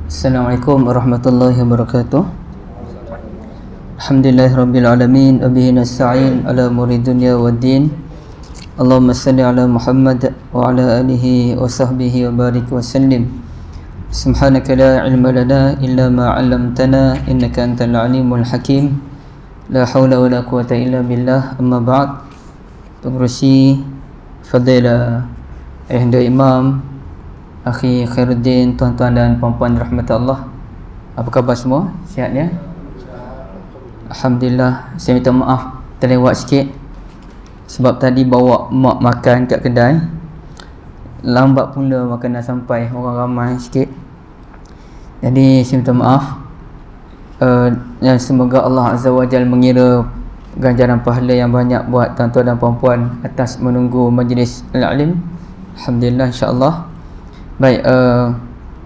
Assalamualaikum warahmatullahi wabarakatuh. Alhamdulillahirabbil alamin wa bihi nasta'in ala umuri dunya waddin. Allahumma salli ala Muhammad wa ala alihi wa sahbihi wa barik wa sallim. Subhanaka la ilma lana illa ma 'allamtana innaka antal alimul hakim. La haula wa la quwwata illa billah. Amma ba'd. Pengerusi Fadilah Ayahanda Imam Akhi Khairuddin, tuan-tuan dan puan-puan rahmat Allah, apa khabar semua? Sihat ya? Alhamdulillah. Saya minta maaf terlewat sikit sebab tadi bawa mak makan kat kedai, lambat pula makanan sampai, orang ramai sikit. Jadi saya minta maaf. Dan semoga Allah Azza wa Jalla mengira ganjaran pahala yang banyak buat tuan-tuan dan puan-puan atas menunggu majlis al-alim. Alhamdulillah, insya-Allah. Baik,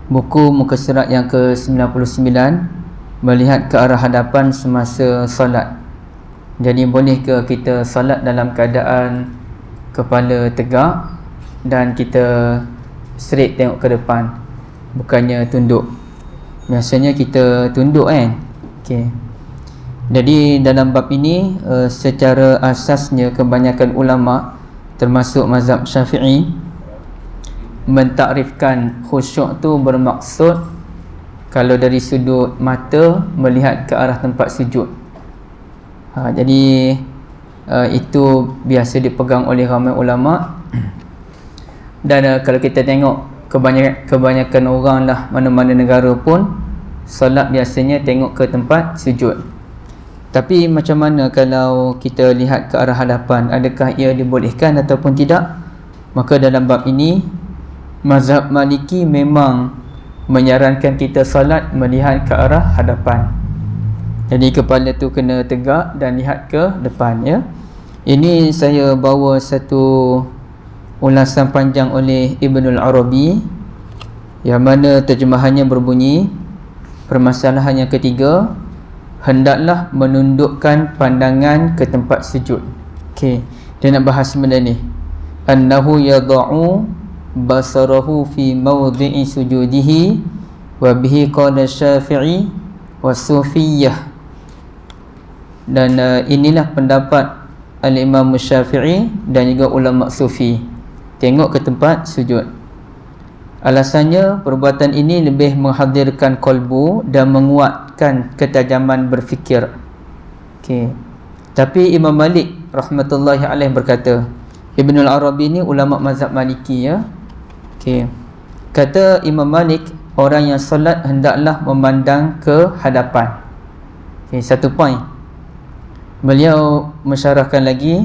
buku muka surat yang ke-99, melihat ke arah hadapan semasa solat. Jadi boleh ke kita solat dalam keadaan kepala tegak dan kita straight tengok ke depan, bukannya tunduk. Biasanya kita tunduk kan. Okey. Jadi dalam bab ini secara asasnya kebanyakan ulama termasuk mazhab Syafi'i mentakrifkan khusyuk tu bermaksud kalau dari sudut mata melihat ke arah tempat sujud. Jadi itu biasa dipegang oleh ramai ulama. Dan kalau kita tengok kebanyakan orang lah, mana-mana negara pun solat biasanya tengok ke tempat sujud. Tapi macam mana kalau kita lihat ke arah hadapan, adakah ia dibolehkan ataupun tidak? Maka dalam bab ini mazhab Maliki memang menyarankan kita solat melihat ke arah hadapan. Jadi kepala tu kena tegak dan lihat ke depan ya. Ini saya bawa satu ulasan panjang oleh Ibnul Arabi yang mana terjemahannya berbunyi, permasalahan yang ketiga, hendaklah menundukkan pandangan ke tempat sujud. Okey, dia nak bahas benda ni. Annahu yad'u basarahu fi mawdhi'i sujudihi wa bihi qala Syafi'i wa Sufiyah. Dan inilah pendapat Al-Imam Syafi'i dan juga ulama Sufi, tengok ke tempat sujud. Alasannya perbuatan ini lebih menghadirkan qalbu dan menguatkan ketajaman berfikir. Okey. Tapi Imam Malik rahmatullahi alaih berkata, Ibnul Arabi ni ulama mazhab Maliki ya. Okey. Kata Imam Malik, orang yang solat hendaklah memandang ke hadapan. Okey, satu poin. Beliau mensyarahkan lagi,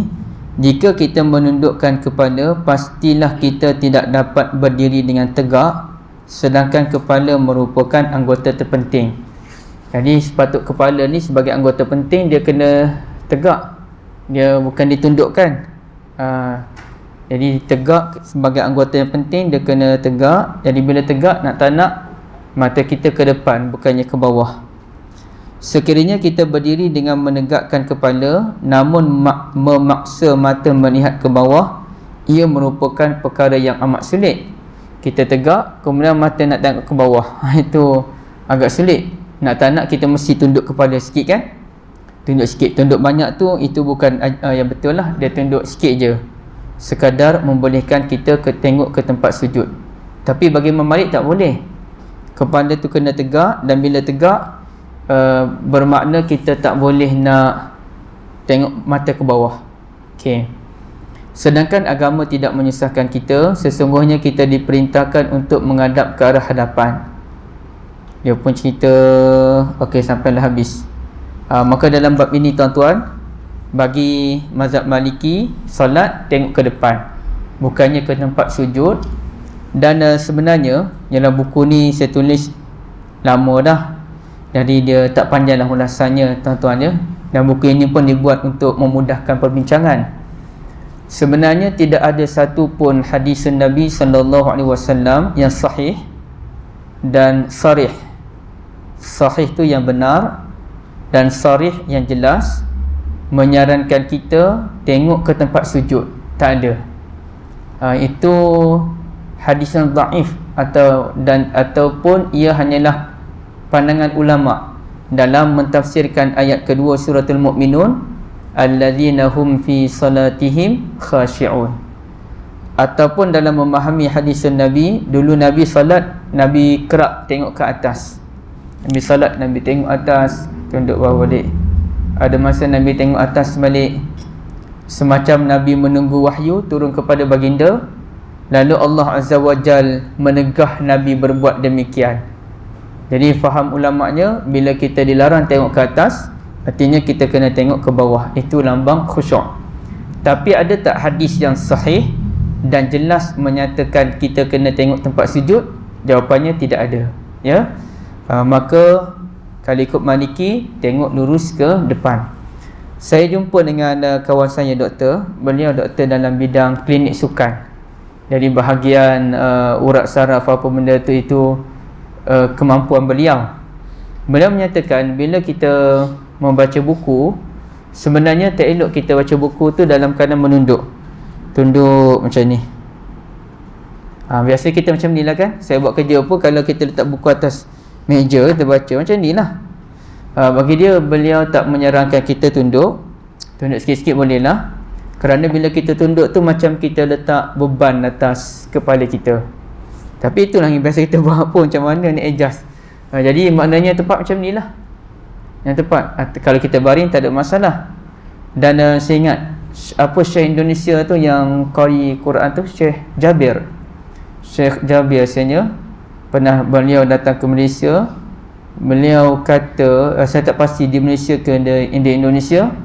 jika kita menundukkan kepala, pastilah kita tidak dapat berdiri dengan tegak, sedangkan kepala merupakan anggota terpenting. Jadi sepatut kepala ni sebagai anggota penting dia kena tegak, dia bukan ditundukkan. Jadi tegak sebagai anggota yang penting, dia kena tegak. Jadi bila tegak, nak tak nak, mata kita ke depan, bukannya ke bawah. Sekiranya kita berdiri dengan menegakkan kepala namun memaksa mata melihat ke bawah, ia merupakan perkara yang amat sulit. Kita tegak, kemudian mata nak tengok ke bawah, itu agak sulit. Nak tak nak kita mesti tunduk kepala sikit kan. Tunduk sikit, tunduk banyak tu, itu bukan yang betul lah. Dia tunduk sikit je, sekadar membolehkan kita tengok ke tempat sujud. Tapi bagi Imam Malik tak boleh. Kepala tu kena tegak, dan bila tegak bermakna kita tak boleh nak tengok mata ke bawah. Okey. Sedangkan agama tidak menyusahkan kita, sesungguhnya kita diperintahkan untuk menghadap ke arah hadapan. Dia pun cerita, okey, sampailah habis. Maka dalam bab ini tuan-tuan, bagi mazhab Maliki, solat tengok ke depan, bukannya ke tempat sujud. Dan sebenarnya dalam buku ni saya tulis lama dah, jadi dia tak panjanglah ulasannya tuan-tuan ya. Dan buku ini pun dibuat untuk memudahkan perbincangan. Sebenarnya tidak ada satu pun hadis Nabi SAW yang sahih dan sarih. Sahih tu yang benar dan sarih yang jelas menyarankan kita tengok ke tempat sujud. Tak ada. Itu hadis yang dhaif ataupun ia hanyalah pandangan ulama dalam mentafsirkan ayat kedua suratul Mukminun, alladzina hum fi salatihim khashi'un, ataupun dalam memahami hadis Nabi. Dulu Nabi salat, Nabi kerap tengok ke atas. Nabi salat, Nabi tengok atas, tunduk bawah balik. Ada masa Nabi tengok atas balik, semacam Nabi menunggu wahyu turun kepada baginda. Lalu Allah Azza wa Jal menegah Nabi berbuat demikian. Jadi faham ulama'nya, bila kita dilarang tengok ke atas, artinya kita kena tengok ke bawah. Itu lambang khusyuk. Tapi ada tak hadis yang sahih dan jelas menyatakan kita kena tengok tempat sujud? Jawapannya tidak ada. Ya, maka kalau ikut Maliki, tengok lurus ke depan. Saya jumpa dengan kawan saya doktor. Beliau doktor dalam bidang klinik sukan. Jadi bahagian urat saraf apa benda tu, itu kemampuan beliau. Beliau menyatakan bila kita membaca buku, sebenarnya tak elok kita baca buku tu dalam keadaan menunduk. Tunduk macam ni. Biasa kita macam ni lah kan. Saya buat kerja pun kalau kita letak buku atas meja, kita baca macam ni lah. Bagi dia, beliau tak menyarankan kita tunduk. Tunduk sikit-sikit boleh lah. Kerana bila kita tunduk tu macam kita letak beban atas kepala kita. Tapi itulah yang biasa kita buat pun, macam mana ni adjust. Jadi maknanya tepat macam ni lah. Yang tepat. Kalau kita baring tak ada masalah. Dan saya ingat apa Syekh Indonesia tu yang qari Quran tu, Syekh Jabir sebenarnya pernah beliau datang ke Malaysia. Beliau kata, saya tak pasti di Malaysia ke di Indonesia,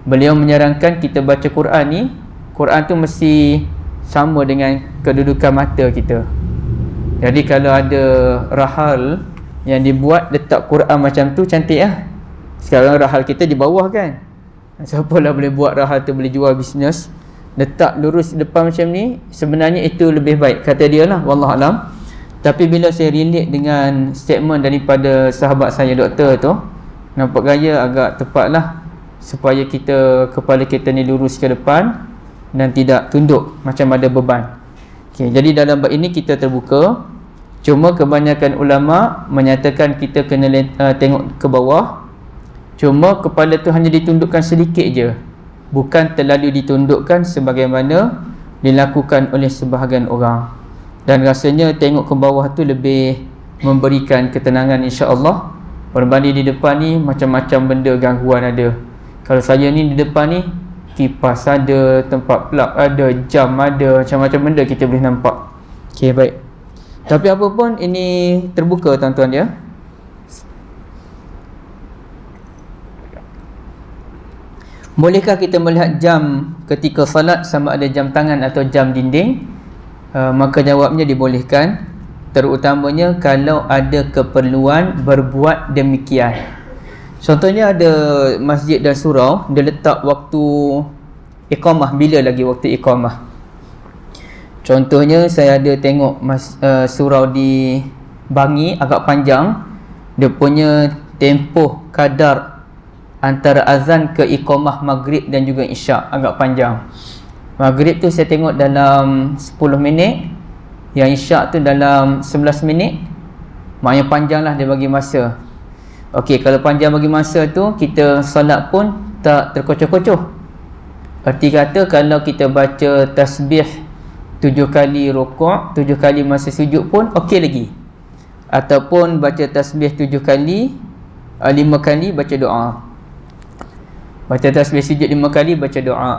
beliau menyarankan kita baca Quran ni, Quran tu mesti sama dengan kedudukan mata kita. Jadi kalau ada rahal yang dibuat letak Quran macam tu, cantik lah. Sekarang rahal kita di bawah kan, siapalah boleh buat rahal tu boleh jual bisnes. Letak lurus depan macam ni, sebenarnya itu lebih baik, kata dia lah, wallahualam. Tapi bila saya relate dengan statement daripada sahabat saya doktor tu, nampak gaya agak tepat lah, supaya kepala kita ni lurus ke depan dan tidak tunduk macam ada beban. Jadi dalam bab ini kita terbuka. Cuma kebanyakan ulama menyatakan kita kena tengok ke bawah. Cuma kepala tu hanya ditundukkan sedikit je, bukan terlalu ditundukkan sebagaimana dilakukan oleh sebahagian orang. Dan rasanya tengok ke bawah tu lebih memberikan ketenangan, insya-Allah, berbanding di depan ni macam-macam benda gangguan ada. Kalau saya ni di depan ni, kipas ada, tempat plug ada, jam ada, macam-macam benda kita boleh nampak. Okey, baik. Tapi apa pun ini terbuka tuan-tuan ya. Bolehkah kita melihat jam ketika salat, sama ada jam tangan atau jam dinding? Maka jawabnya dibolehkan, terutamanya kalau ada keperluan berbuat demikian. Contohnya ada masjid dan surau, dia letak waktu iqamah, bila lagi waktu iqamah. Contohnya saya ada tengok surau di Bangi agak panjang, dia punya tempoh kadar antara azan ke iqamah maghrib dan juga isyak agak panjang. Maghrib tu saya tengok dalam 10 minit, yang isyak tu dalam 11 minit. Maknanya panjang lah dia bagi masa. Okey, kalau panjang bagi masa tu, kita solat pun tak terkocoh-kocoh. Erti kata kalau kita baca tasbih 7 kali rukuk, 7 kali masa sujud pun okey lagi. Ataupun baca tasbih 7 kali, 5 kali baca doa. Baca tasbih sujud 5 kali baca doa.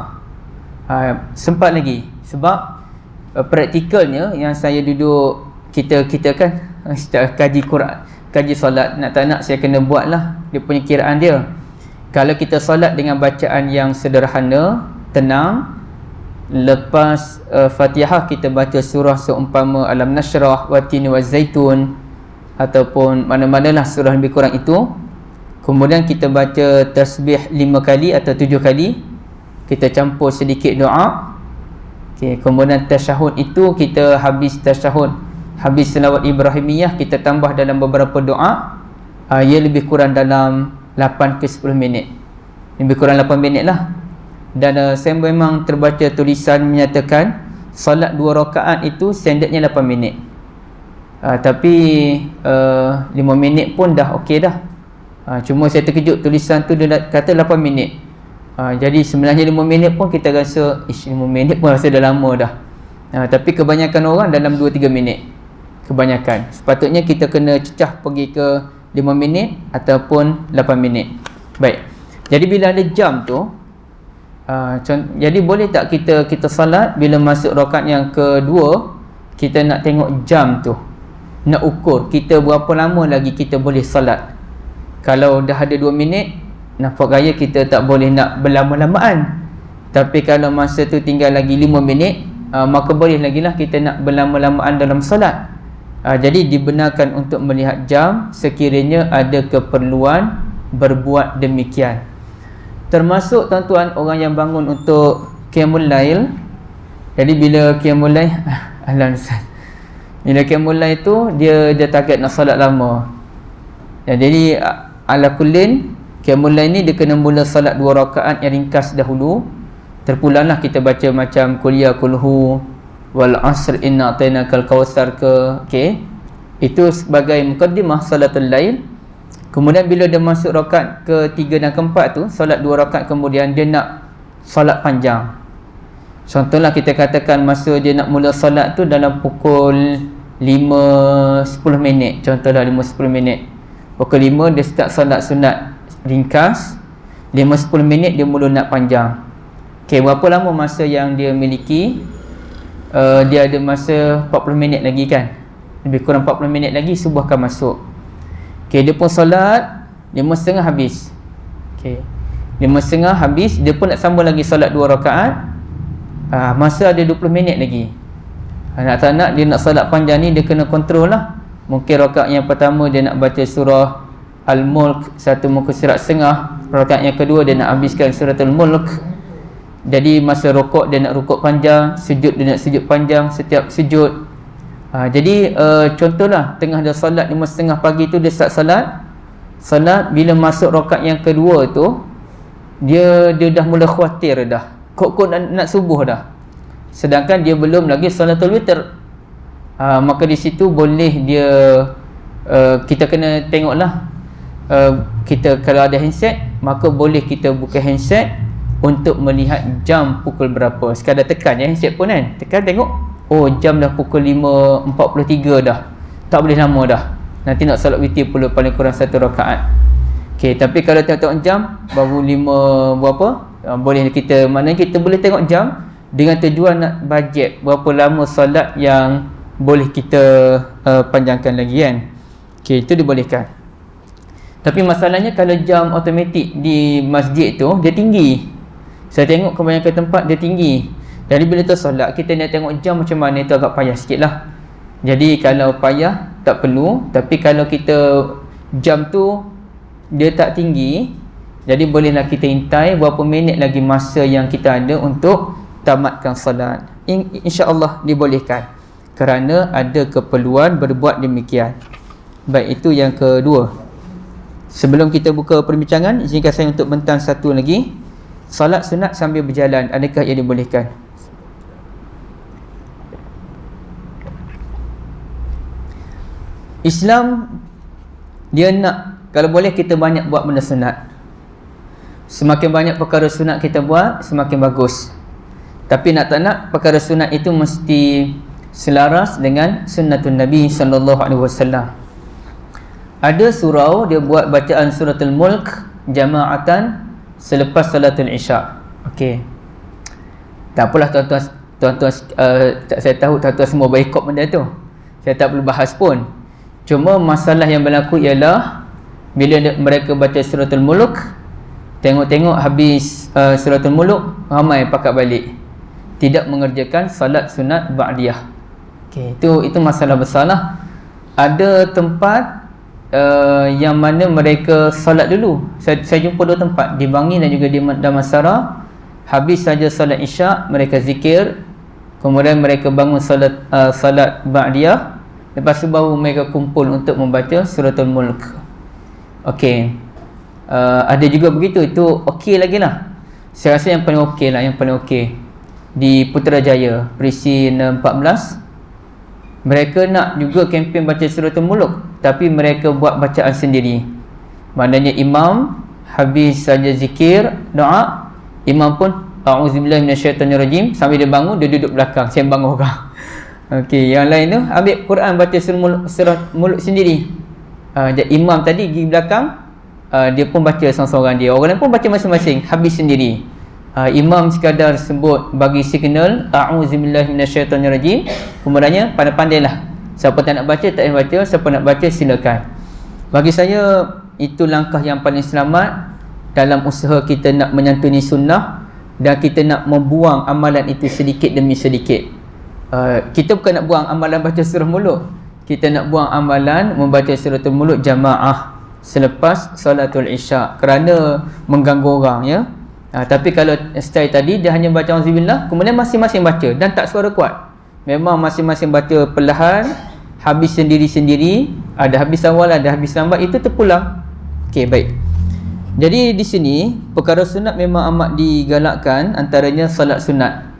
Sempat lagi. Sebab praktikalnya yang saya duduk, kita kan kaji Quran, kaji solat, nak tak nak saya kena buat lah dia punya kiraan dia. Kalau kita solat dengan bacaan yang sederhana, tenang, lepas Fatihah kita baca surah seumpama Alam Nashrah, Watin wa Zaitun, ataupun mana-manalah surah lebih kurang itu. Kemudian kita baca tasbih 5 kali atau 7 kali, kita campur sedikit doa. Okay, kemudian tasyahud itu kita habis tasyahud, habis selawat Ibrahimiyah, kita tambah dalam beberapa doa. Ia lebih kurang dalam 8 ke 10 minit, lebih kurang 8 minit lah. Dan saya memang terbaca tulisan menyatakan salat 2 rakaat itu standardnya 8 minit. Tapi 5 minit pun dah okey dah. Cuma saya terkejut tulisan tu dia kata 8 minit. Jadi sebenarnya 5 minit pun kita rasa 5 minit pun rasa dah lama dah. Tapi kebanyakan orang dalam 2-3 minit. Kebanyakan. Sepatutnya kita kena cecah pergi ke 5 minit ataupun 8 minit. Baik. Jadi bila ada jam tu, jadi boleh tak kita salat bila masuk rakaat yang kedua, kita nak tengok jam tu, nak ukur kita berapa lama lagi kita boleh salat. Kalau dah ada 2 minit, nampak gaya kita tak boleh nak berlama-lamaan. Tapi kalau masa tu tinggal lagi 5 minit, maka boleh lagi lah kita nak berlama-lamaan dalam salat. Jadi dibenarkan untuk melihat jam sekiranya ada keperluan berbuat demikian. Termasuk tuan-tuan orang yang bangun untuk qiyamul lail. Jadi bila qiyamul lail bila qiyamul lail tu dia target nak solat lama. Jadi ala kullin qiyamul lail ni dia kena mula solat 2 rakaat yang ringkas dahulu. Terpulanglah kita baca macam qul ya kulhu wal asr inna atainakal kautsar ke, okey. Itu sebagai mukaddimah salatul lail. Kemudian bila dia masuk rakaat ke-3 dan ke-4 tu, solat 2 rakaat kemudian dia nak solat panjang. Contohlah kita katakan masa dia nak mula solat tu dalam pukul 5-10 minit. Contohlah 5-10 minit. Pukul 5 dia start solat sunat ringkas. 5-10 minit dia mula nak panjang. Okey, berapa lama masa yang dia miliki? Dia ada masa 40 minit lagi kan. Lebih kurang 40 minit lagi subuh akan masuk. Okey, dia pun solat 5.30 habis. Okey, 5.30 habis, dia pun nak sambung lagi solat 2 rakaat. Masa ada 20 minit lagi. Nak tak nak dia nak solat panjang ni dia kena kontrol lah. Mungkin rakaat yang pertama dia nak baca surah Al-Mulk 1 muka surat setengah. Rakaat yang kedua dia nak habiskan surah Al-Mulk. Jadi masa rukuk dia nak rukuk panjang, sujud dia nak sujud panjang setiap sujud. Jadi contohlah tengah dah solat 5.30 pagi tu dia start solat bila masuk rakaat yang kedua tu dia dah mula khawatir dah. Kok nak subuh dah. Sedangkan dia belum lagi salatul witr. Maka di situ boleh dia kita kena tengoklah. Kita kalau ada handset, maka boleh kita buka handset untuk melihat jam pukul berapa. Sekadar tekan je handset pun kan. Tekan tengok, oh jam dah pukul 5.43 dah. Tak boleh lama dah. Nanti nak solat witir pula paling kurang 1 rakaat. Okey, tapi kalau tengok jam baru 5 berapa, boleh kita, maknanya kita boleh tengok jam dengan tujuan nak bajet berapa lama solat yang boleh kita panjangkan lagi kan. Okey, itu dibolehkan. Tapi masalahnya kalau jam automatik di masjid tu dia tinggi. Saya tengok kebanyakan tempat dia tinggi. Jadi bila tu solat kita nak tengok jam macam mana, itu agak payah sikit lah. Jadi kalau payah tak perlu. Tapi kalau kita jam tu dia tak tinggi, jadi bolehlah kita intai berapa minit lagi masa yang kita ada untuk tamatkan solat. InsyaAllah dibolehkan kerana ada keperluan berbuat demikian. Baik, itu yang kedua. Sebelum kita buka perbincangan, izinkan saya untuk bentang satu lagi. Solat sunat sambil berjalan, adakah ia dibolehkan? Islam dia nak, kalau boleh kita banyak buat benda sunat. Semakin banyak perkara sunat kita buat, semakin bagus. Tapi nak tak nak, perkara sunat itu mesti selaras dengan sunnatun Nabi SAW. Ada surau dia buat bacaan suratul Mulk jama'atan selepas salatul Isya. Okey. Tak apalah tuan-tuan, saya tahu tuan-tuan semua boikot benda tu. Saya tak perlu bahas pun. Cuma masalah yang berlaku ialah bila mereka baca suratul Mulk, tengok-tengok habis suratul Mulk, ramai pakat balik. Tidak mengerjakan salat sunat ba'diyah. Okey, itu masalah besar lah. Ada tempat yang mana mereka salat dulu. Saya jumpa 2 tempat, di Bangi dan juga di Damansara. Habis saja salat Isyak mereka zikir, kemudian mereka bangun salat ba'diyah, lepas tu baru mereka kumpul untuk membaca suratul Mulk. Okey. Ada juga begitu, itu okey lagi lah. Saya rasa yang paling okey lah, yang paling okey di Putrajaya, Prisin 14. Mereka nak juga kempen baca suratul mulk, tapi mereka buat bacaan sendiri. Maknanya imam habis saja zikir, doa, imam pun a'udzubillahi minasyaitonirrajim, sambil dia bangun dia duduk belakang sembang orang. Okey, yang lain tu ambil Quran baca surah mulk sendiri. Jadi imam tadi pergi belakang, dia pun baca seorang-seorang dia. Orang lain pun baca masing-masing, habis sendiri. Imam sekadar sebut bagi signal a'udzubillahi minasyaitonirrajim, kemudiannya pandai-pandailah. Siapa tak nak baca tak payah baca, siapa nak baca silakan. Bagi saya itu langkah yang paling selamat dalam usaha kita nak menyantuni sunnah dan kita nak membuang amalan itu sedikit demi sedikit. Kita bukan nak buang amalan baca surah mulk, kita nak buang amalan membaca suratul mulk jamaah selepas salatul isyak kerana mengganggu orang, ya. Tapi kalau style tadi dia hanya baca auzubillah, kemudian masing-masing baca dan tak suara kuat. Memang masing-masing baca perlahan, habis sendiri-sendiri, ada habis awal, ada habis lambat, itu terpulang. Okey, baik. Jadi di sini perkara sunat memang amat digalakkan, antaranya salat sunat.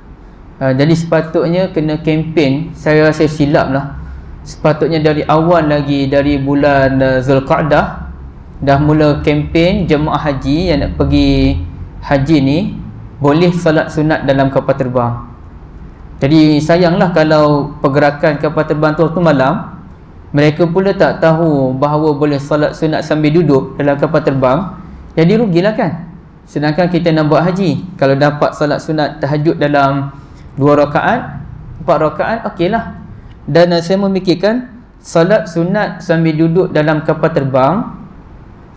Jadi sepatutnya kena kempen, saya rasa silap lah. Sepatutnya dari awal lagi, dari bulan Zulqa'dah dah mula kempen jemaah haji yang nak pergi haji ni boleh salat sunat dalam kapal terbang. Jadi sayanglah kalau pergerakan kapal terbang tu waktu malam, mereka pula tak tahu bahawa boleh salat sunat sambil duduk dalam kapal terbang, jadi rugilah kan. Sedangkan kita nak buat haji, kalau dapat salat sunat tahajud dalam 2 rakaat, 4 rakaat, okeylah. Dan saya memikirkan salat sunat sambil duduk dalam kapal terbang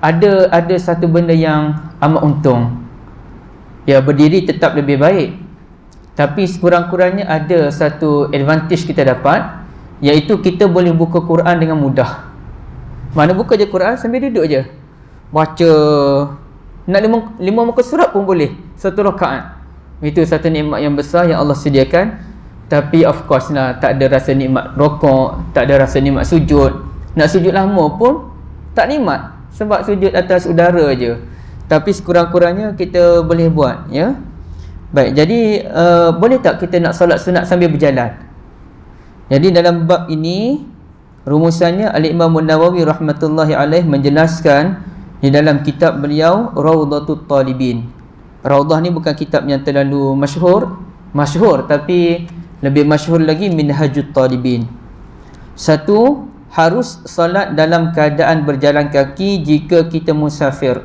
ada satu benda yang amat untung. Ya, berdiri tetap lebih baik, tapi sekurang-kurangnya ada satu advantage kita dapat, iaitu kita boleh buka Quran dengan mudah. Mana buka je Quran sambil duduk je, baca nak 5 muka surat pun boleh, 1 rakaat. Itu satu nikmat yang besar yang Allah sediakan. Tapi of course lah, tak ada rasa nikmat rokok, tak ada rasa nikmat sujud. Nak sujud lama pun tak nikmat, sebab sujud atas udara je. Tapi sekurang-kurangnya kita boleh buat, ya. Baik, jadi boleh tak kita nak solat sunat sambil berjalan? Jadi dalam bab ini rumusannya Al-Imam An-Nawawi rahmatullahi alaih menjelaskan di dalam kitab beliau Raudhatut Talibin. Raudah ni bukan kitab yang terlalu masyhur, tapi lebih masyhur lagi Minhajut Talibin. 1, harus solat dalam keadaan berjalan kaki jika kita musafir.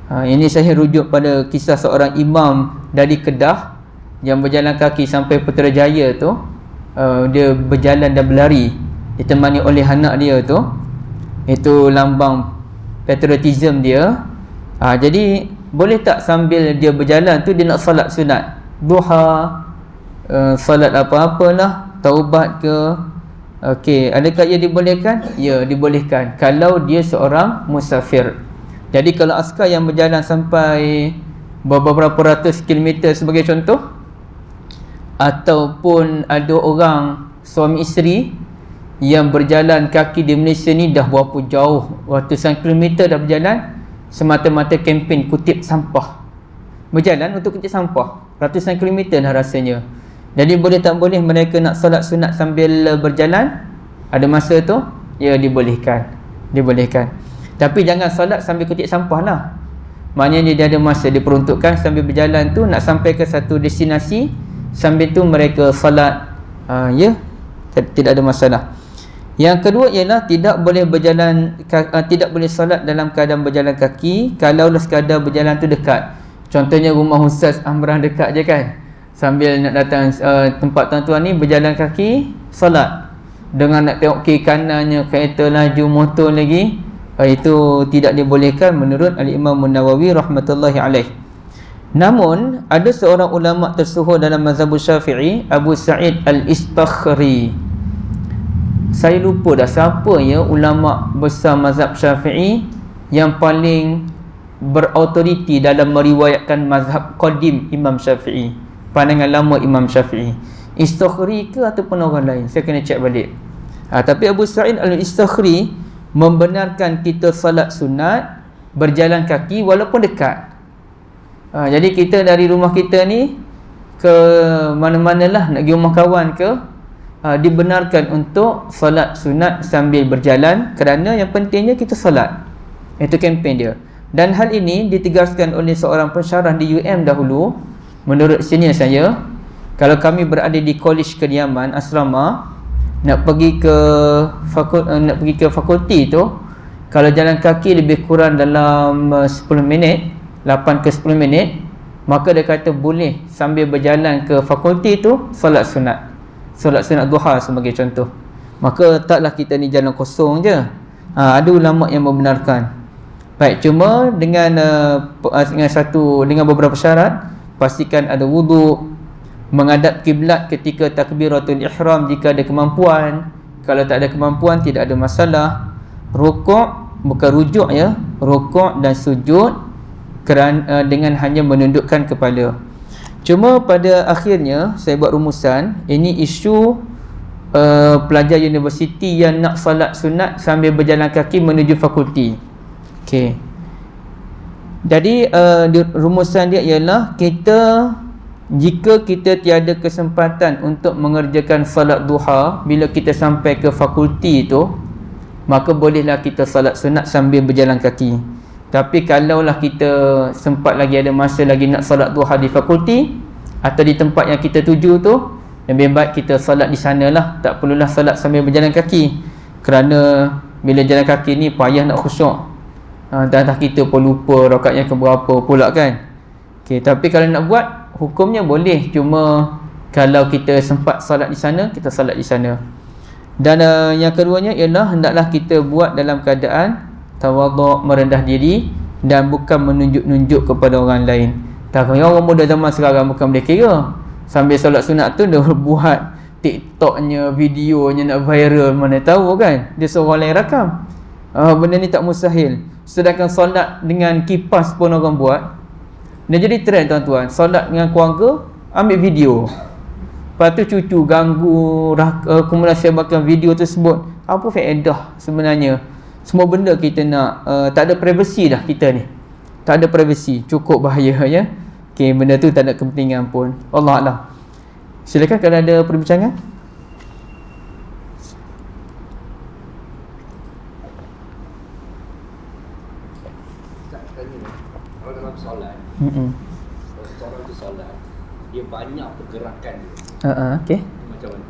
Ini saya rujuk pada kisah seorang imam dari Kedah yang berjalan kaki sampai Putrajaya tu. Dia berjalan dan berlari ditemani oleh anak dia tu. Itu lambang patriotism dia. Jadi boleh tak sambil dia berjalan tu dia nak solat sunat duha, solat apa-apalah, taubat ke, okey, adakah ia dibolehkan? Ya, dibolehkan kalau dia seorang musafir. Jadi kalau askar yang berjalan sampai beberapa ratus kilometer sebagai contoh, ataupun ada orang suami isteri yang berjalan kaki di Malaysia ni dah berapa jauh, ratusan kilometer dah berjalan semata-mata kempen kutip sampah, berjalan untuk kutip sampah, ratusan kilometer dah rasanya. Jadi boleh tak boleh mereka nak solat sunat sambil berjalan? Ada masa tu? Ya, dibolehkan. Tapi jangan solat sambil kutip sampah lah. Maknanya dia ada masa diperuntukkan sambil berjalan tu nak sampai ke satu destinasi, sambil tu mereka solat, ya, tidak ada masalah. Yang kedua ialah tidak boleh solat dalam keadaan berjalan kaki kalaulah sekadar berjalan tu dekat. Contohnya rumah Ustaz Amran dekat je kan, sambil nak datang tempat tuan-tuan ni berjalan kaki solat dengan nak tengok kiri kanannya kereta laju, motor lagi, itu tidak dibolehkan menurut Al-Imam An-Nawawi rahmatullahi alaih. Namun ada seorang ulama tersohor dalam mazhab Syafi'i, Abu Sa'id Al-Istakhri. Saya lupa dah siapa ya ulama besar mazhab Syafi'i yang paling berautoriti dalam meriwayatkan mazhab qadim Imam Syafi'i, pandangan lama Imam Syafi'i. Istakhri ke ataupun orang lain, saya kena cek balik. Tapi Abu Sa'id Al-Istakhri membenarkan kita salat sunat berjalan kaki walaupun dekat. Jadi kita dari rumah kita ni ke mana-manalah, nak pergi rumah kawan ke, dibenarkan untuk solat sunat sambil berjalan, kerana yang pentingnya kita solat. Itu kempen dia. Dan hal ini ditegaskan oleh seorang pensyarah di UM dahulu. Menurut senior saya, kalau kami berada di kolej kediaman asrama, nak pergi ke fakulti tu, kalau jalan kaki lebih kurang dalam 10 minit, 8 ke 10 minit, maka dia kata boleh sambil berjalan ke fakulti tu solat sunat. Solat sunat duha sebagai contoh. Maka taklah kita ni jalan kosong je. Ada ulama yang membenarkan. Baik, cuma dengan beberapa syarat. Pastikan ada wuduk, menghadap kiblat ketika takbiratul ihram jika ada kemampuan. Kalau tak ada kemampuan, tidak ada masalah. Rukuk, bukan rujuk ya, rukuk dan sujud dengan hanya menundukkan kepala. Cuma pada akhirnya saya buat rumusan, ini isu pelajar universiti yang nak salat sunat sambil berjalan kaki menuju fakulti. Okey. Jadi rumusan dia ialah jika kita tiada kesempatan untuk mengerjakan salat duha bila kita sampai ke fakulti itu, maka bolehlah kita salat sunat sambil berjalan kaki. Tapi kalaulah kita sempat lagi ada masa lagi nak salat duha di fakulti atau di tempat yang kita tuju tu, lebih baik kita salat di sanalah. Tak perlulah salat sambil berjalan kaki, kerana bila jalan kaki ni payah nak khusyuk. Dah kita pun lupa rakaat yang keberapa pula kan. Okey, tapi kalau nak buat, hukumnya boleh. Cuma kalau kita sempat salat di sana, kita salat di sana. Dan yang keduanya ialah hendaklah kita buat dalam keadaan tawaduk, merendah diri, dan bukan menunjuk-nunjuk kepada orang lain. Tak kira orang muda zaman sekarang bukan boleh kira. Sambil solat sunat tu dia buat TikToknya, videonya nak viral, mana tahu kan. Dia seorang lain rakam. Benda ni tak mustahil. Sedangkan solat dengan kipas pun orang buat. Dia jadi trend tuan-tuan. Solat dengan keluarga, ambil video. Lepas tu cucu ganggu, kemudian sebarkan video tersebut. Apa faedah sebenarnya? Semua benda kita nak, tak ada privasi dah kita ni. Tak ada privasi, cukup bahaya ya. Okey, benda tu tak ada kepentingan pun. Allah Alam. Silakan kalau ada perbincangan. Kalau dalam solat, orang tu solat, dia banyak pergerakan dia. Okey. Macam mana?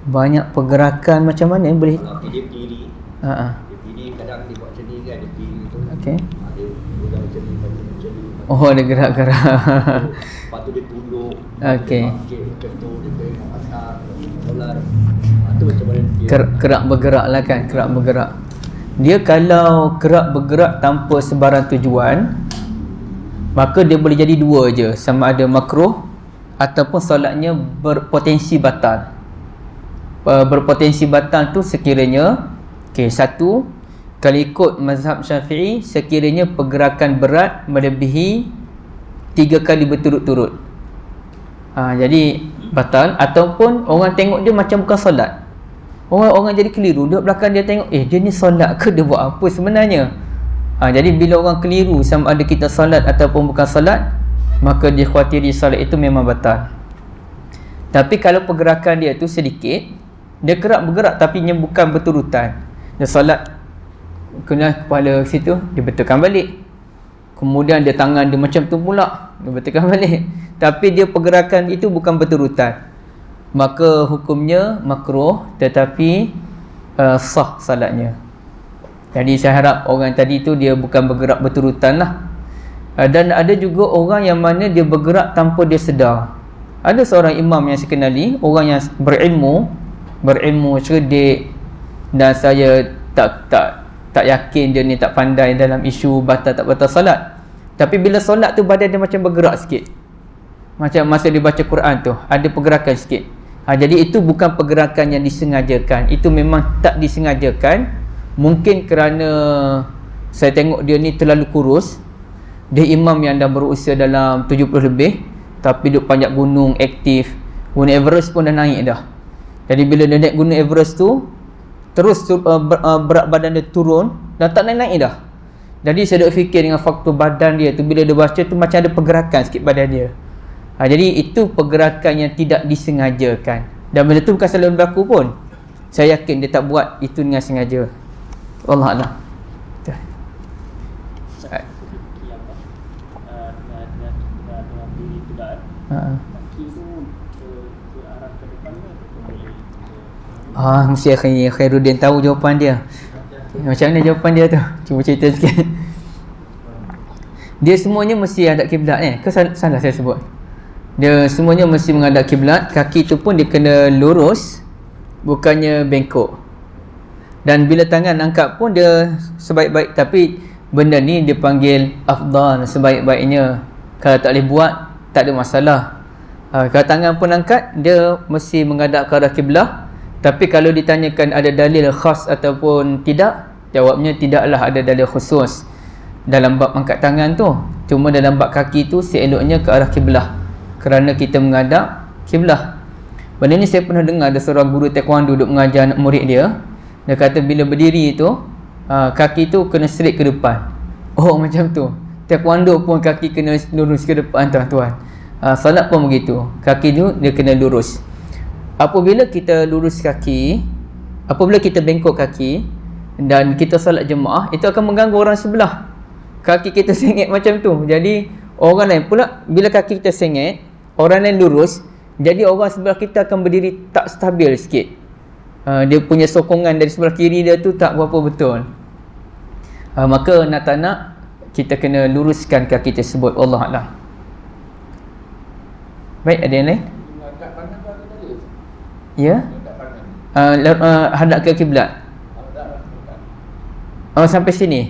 Banyak pergerakan macam mana boleh? Kalau dia berdiri, dia berdiri, kadang dia buat macam ni kan, dia berdiri tu. Okey. Dia buat macam ni, macam ni. Oh, dia gerak-gerak. Lepas tu dia tunduk. Okey. Macam tu, dia tengok atas, solat. Tu macam mana dia? Kerak bergerak lah kan, kerak bergerak. Dia kalau kerak bergerak tanpa sebarang tujuan, maka dia boleh jadi dua je, sama ada makruh ataupun solatnya berpotensi batal. Berpotensi batal tu sekiranya, satu, kalau ikut mazhab Syafi'i, sekiranya pergerakan berat melebihi 3 kali berturut-turut, jadi batal. Ataupun orang tengok dia macam bukan solat, orang jadi keliru, duduk belakang dia tengok, dia ni solat ke, dia buat apa sebenarnya. Jadi bila orang keliru sama ada kita solat ataupun bukan solat, maka dia khawatiri solat itu memang batal. Tapi kalau pergerakan dia tu sedikit, dia bergerak tapi bukan berturutan. Dia solat, kena kepala situ, dia betulkan balik. Kemudian dia tangan dia macam tu pula, dia betulkan balik. Tapi dia pergerakan itu bukan berturutan, maka hukumnya makruh, tetapi sah salatnya. Jadi saya harap orang tadi tu dia bukan bergerak berturutan lah. Dan ada juga orang yang mana dia bergerak tanpa dia sedar. Ada seorang imam yang saya kenali, orang yang berilmu cerdik, dan saya tak yakin dia ni tak pandai dalam isu batal tak batal salat. Tapi bila solat tu badan dia macam bergerak sikit, macam masa dia baca Quran tu ada pergerakan sikit. Jadi itu bukan pergerakan yang disengajakan, itu memang tak disengajakan. Mungkin kerana saya tengok dia ni terlalu kurus. Dia imam yang dah berusia dalam 70 lebih, tapi duduk panjat gunung, aktif. Gunung Everest pun dah naik dah. Jadi bila dia naik gunung Everest tu, terus berat badan dia turun, dah tak naik-naik dah. Jadi saya duk fikir dengan faktor badan dia tu, bila dia baca tu macam ada pergerakan sikit badan dia. Jadi itu pergerakan yang tidak disengajakan. Dan benda tu bukan selalu berlaku pun. Saya yakin dia tak buat itu dengan sengaja. Wallahualam. Mesti Khairuddin tahu jawapan dia. Macam mana jawapan dia tu? Cuba cerita sikit. Dia semuanya mesti hadap kiblat ke salah saya sebut? Dia semuanya mesti menghadap kiblat. Kaki tu pun dia kena lurus, bukannya bengkok. Dan bila tangan angkat pun dia sebaik-baik. Tapi benda ni dia panggil afdal, sebaik-baiknya. Kalau tak boleh buat, tak ada masalah. Kalau tangan pun angkat, dia mesti menghadap ke arah kiblah. Tapi kalau ditanyakan ada dalil khas ataupun tidak, jawabnya tidaklah ada dalil khusus dalam bab angkat tangan tu. Cuma dalam bab kaki tu seeloknya ke arah kiblah, kerana kita menghadap kiblah. Benda ni saya pernah dengar ada seorang guru taekwondo duduk mengajar anak murid dia. Dia kata bila berdiri tu, kaki tu kena straight ke depan. Oh, macam tu. Taekwondo pun kaki kena lurus ke depan, tuan-tuan. Salat pun begitu. Kaki tu dia kena lurus. Apabila kita lurus kaki, apabila kita bengkok kaki dan kita salat jemaah, itu akan mengganggu orang sebelah. Kaki kita sengit macam tu. Jadi orang lain pula, bila kaki kita sengit, orang lain lurus, jadi orang sebelah kita akan berdiri tak stabil sikit. Dia punya sokongan dari sebelah kiri dia tu tak berapa betul. Maka nak tak nak, kita kena luruskan kaki tersebut. Wallahualam. Baik, ada yang lain? Ya? Hadap ke kiblat. Sampai sini.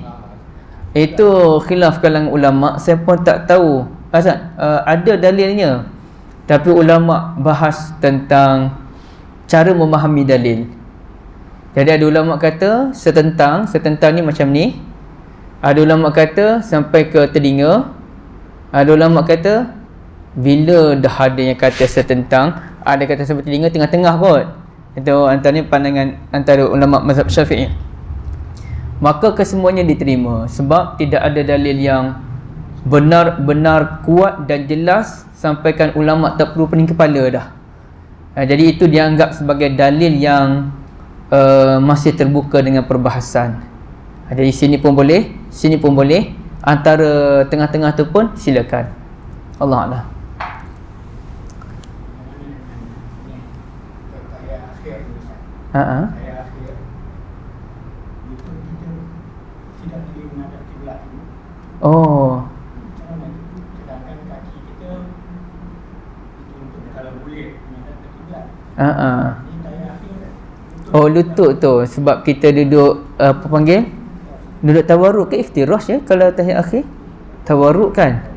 Itu khilaf kalangan ulama. Saya pun tak tahu. Ada dalilnya, tapi ulama bahas tentang cara memahami dalil. Jadi ada ulama kata setentang ni macam ni. Ada ulama kata sampai ke telinga. Ada ulama kata bila dah ada yang kata setentang, ada kata sampai telinga, tengah-tengah kot. Itu antaranya pandangan antara ulama mazhab Syafi'i. Maka kesemuanya diterima sebab tidak ada dalil yang benar-benar kuat dan jelas sampaikan ulama tak perlu pening kepala dah. Jadi itu dianggap sebagai dalil yang masih terbuka dengan perbahasan. Jadi sini pun boleh, sini pun boleh. Antara tengah-tengah tu pun silakan. Allah. Oh. Sedangkan kaki kita itu untuk kalau boleh menghadap ke kiblat. Oh, lutut tu sebab kita duduk apa panggil? Duduk tawarruk ke iftirash ya kalau tahiyat akhir? Tawarruk kan?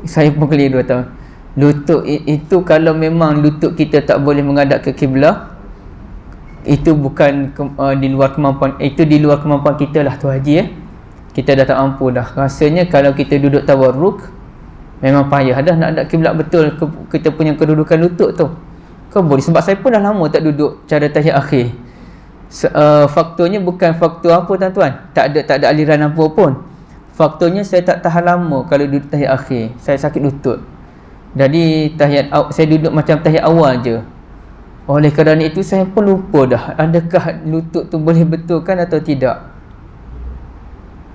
Saya pun keliru tahu. Lutut itu kalau memang lutut kita tak boleh menghadap ke kiblah, itu bukan di luar kemampuan, itu di luar kemampuan kita lah tu haji ya. Kita dah tak mampu dah. Rasanya kalau kita duduk tawarruk, memang payah dah nak hadap kiblat betul kita punya kedudukan lutut tu. Kau boleh, sebab saya pun dah lama tak duduk cara tahiyat akhir. Faktornya bukan faktor apa tuan-tuan, tak ada aliran apa pun. Faktornya saya tak tahan lama kalau duduk tahiyat akhir. Saya sakit lutut. Jadi saya duduk macam tahiyat awal je. Oleh kerana itu saya pun lupa dah adakah lutut tu boleh betulkan atau tidak.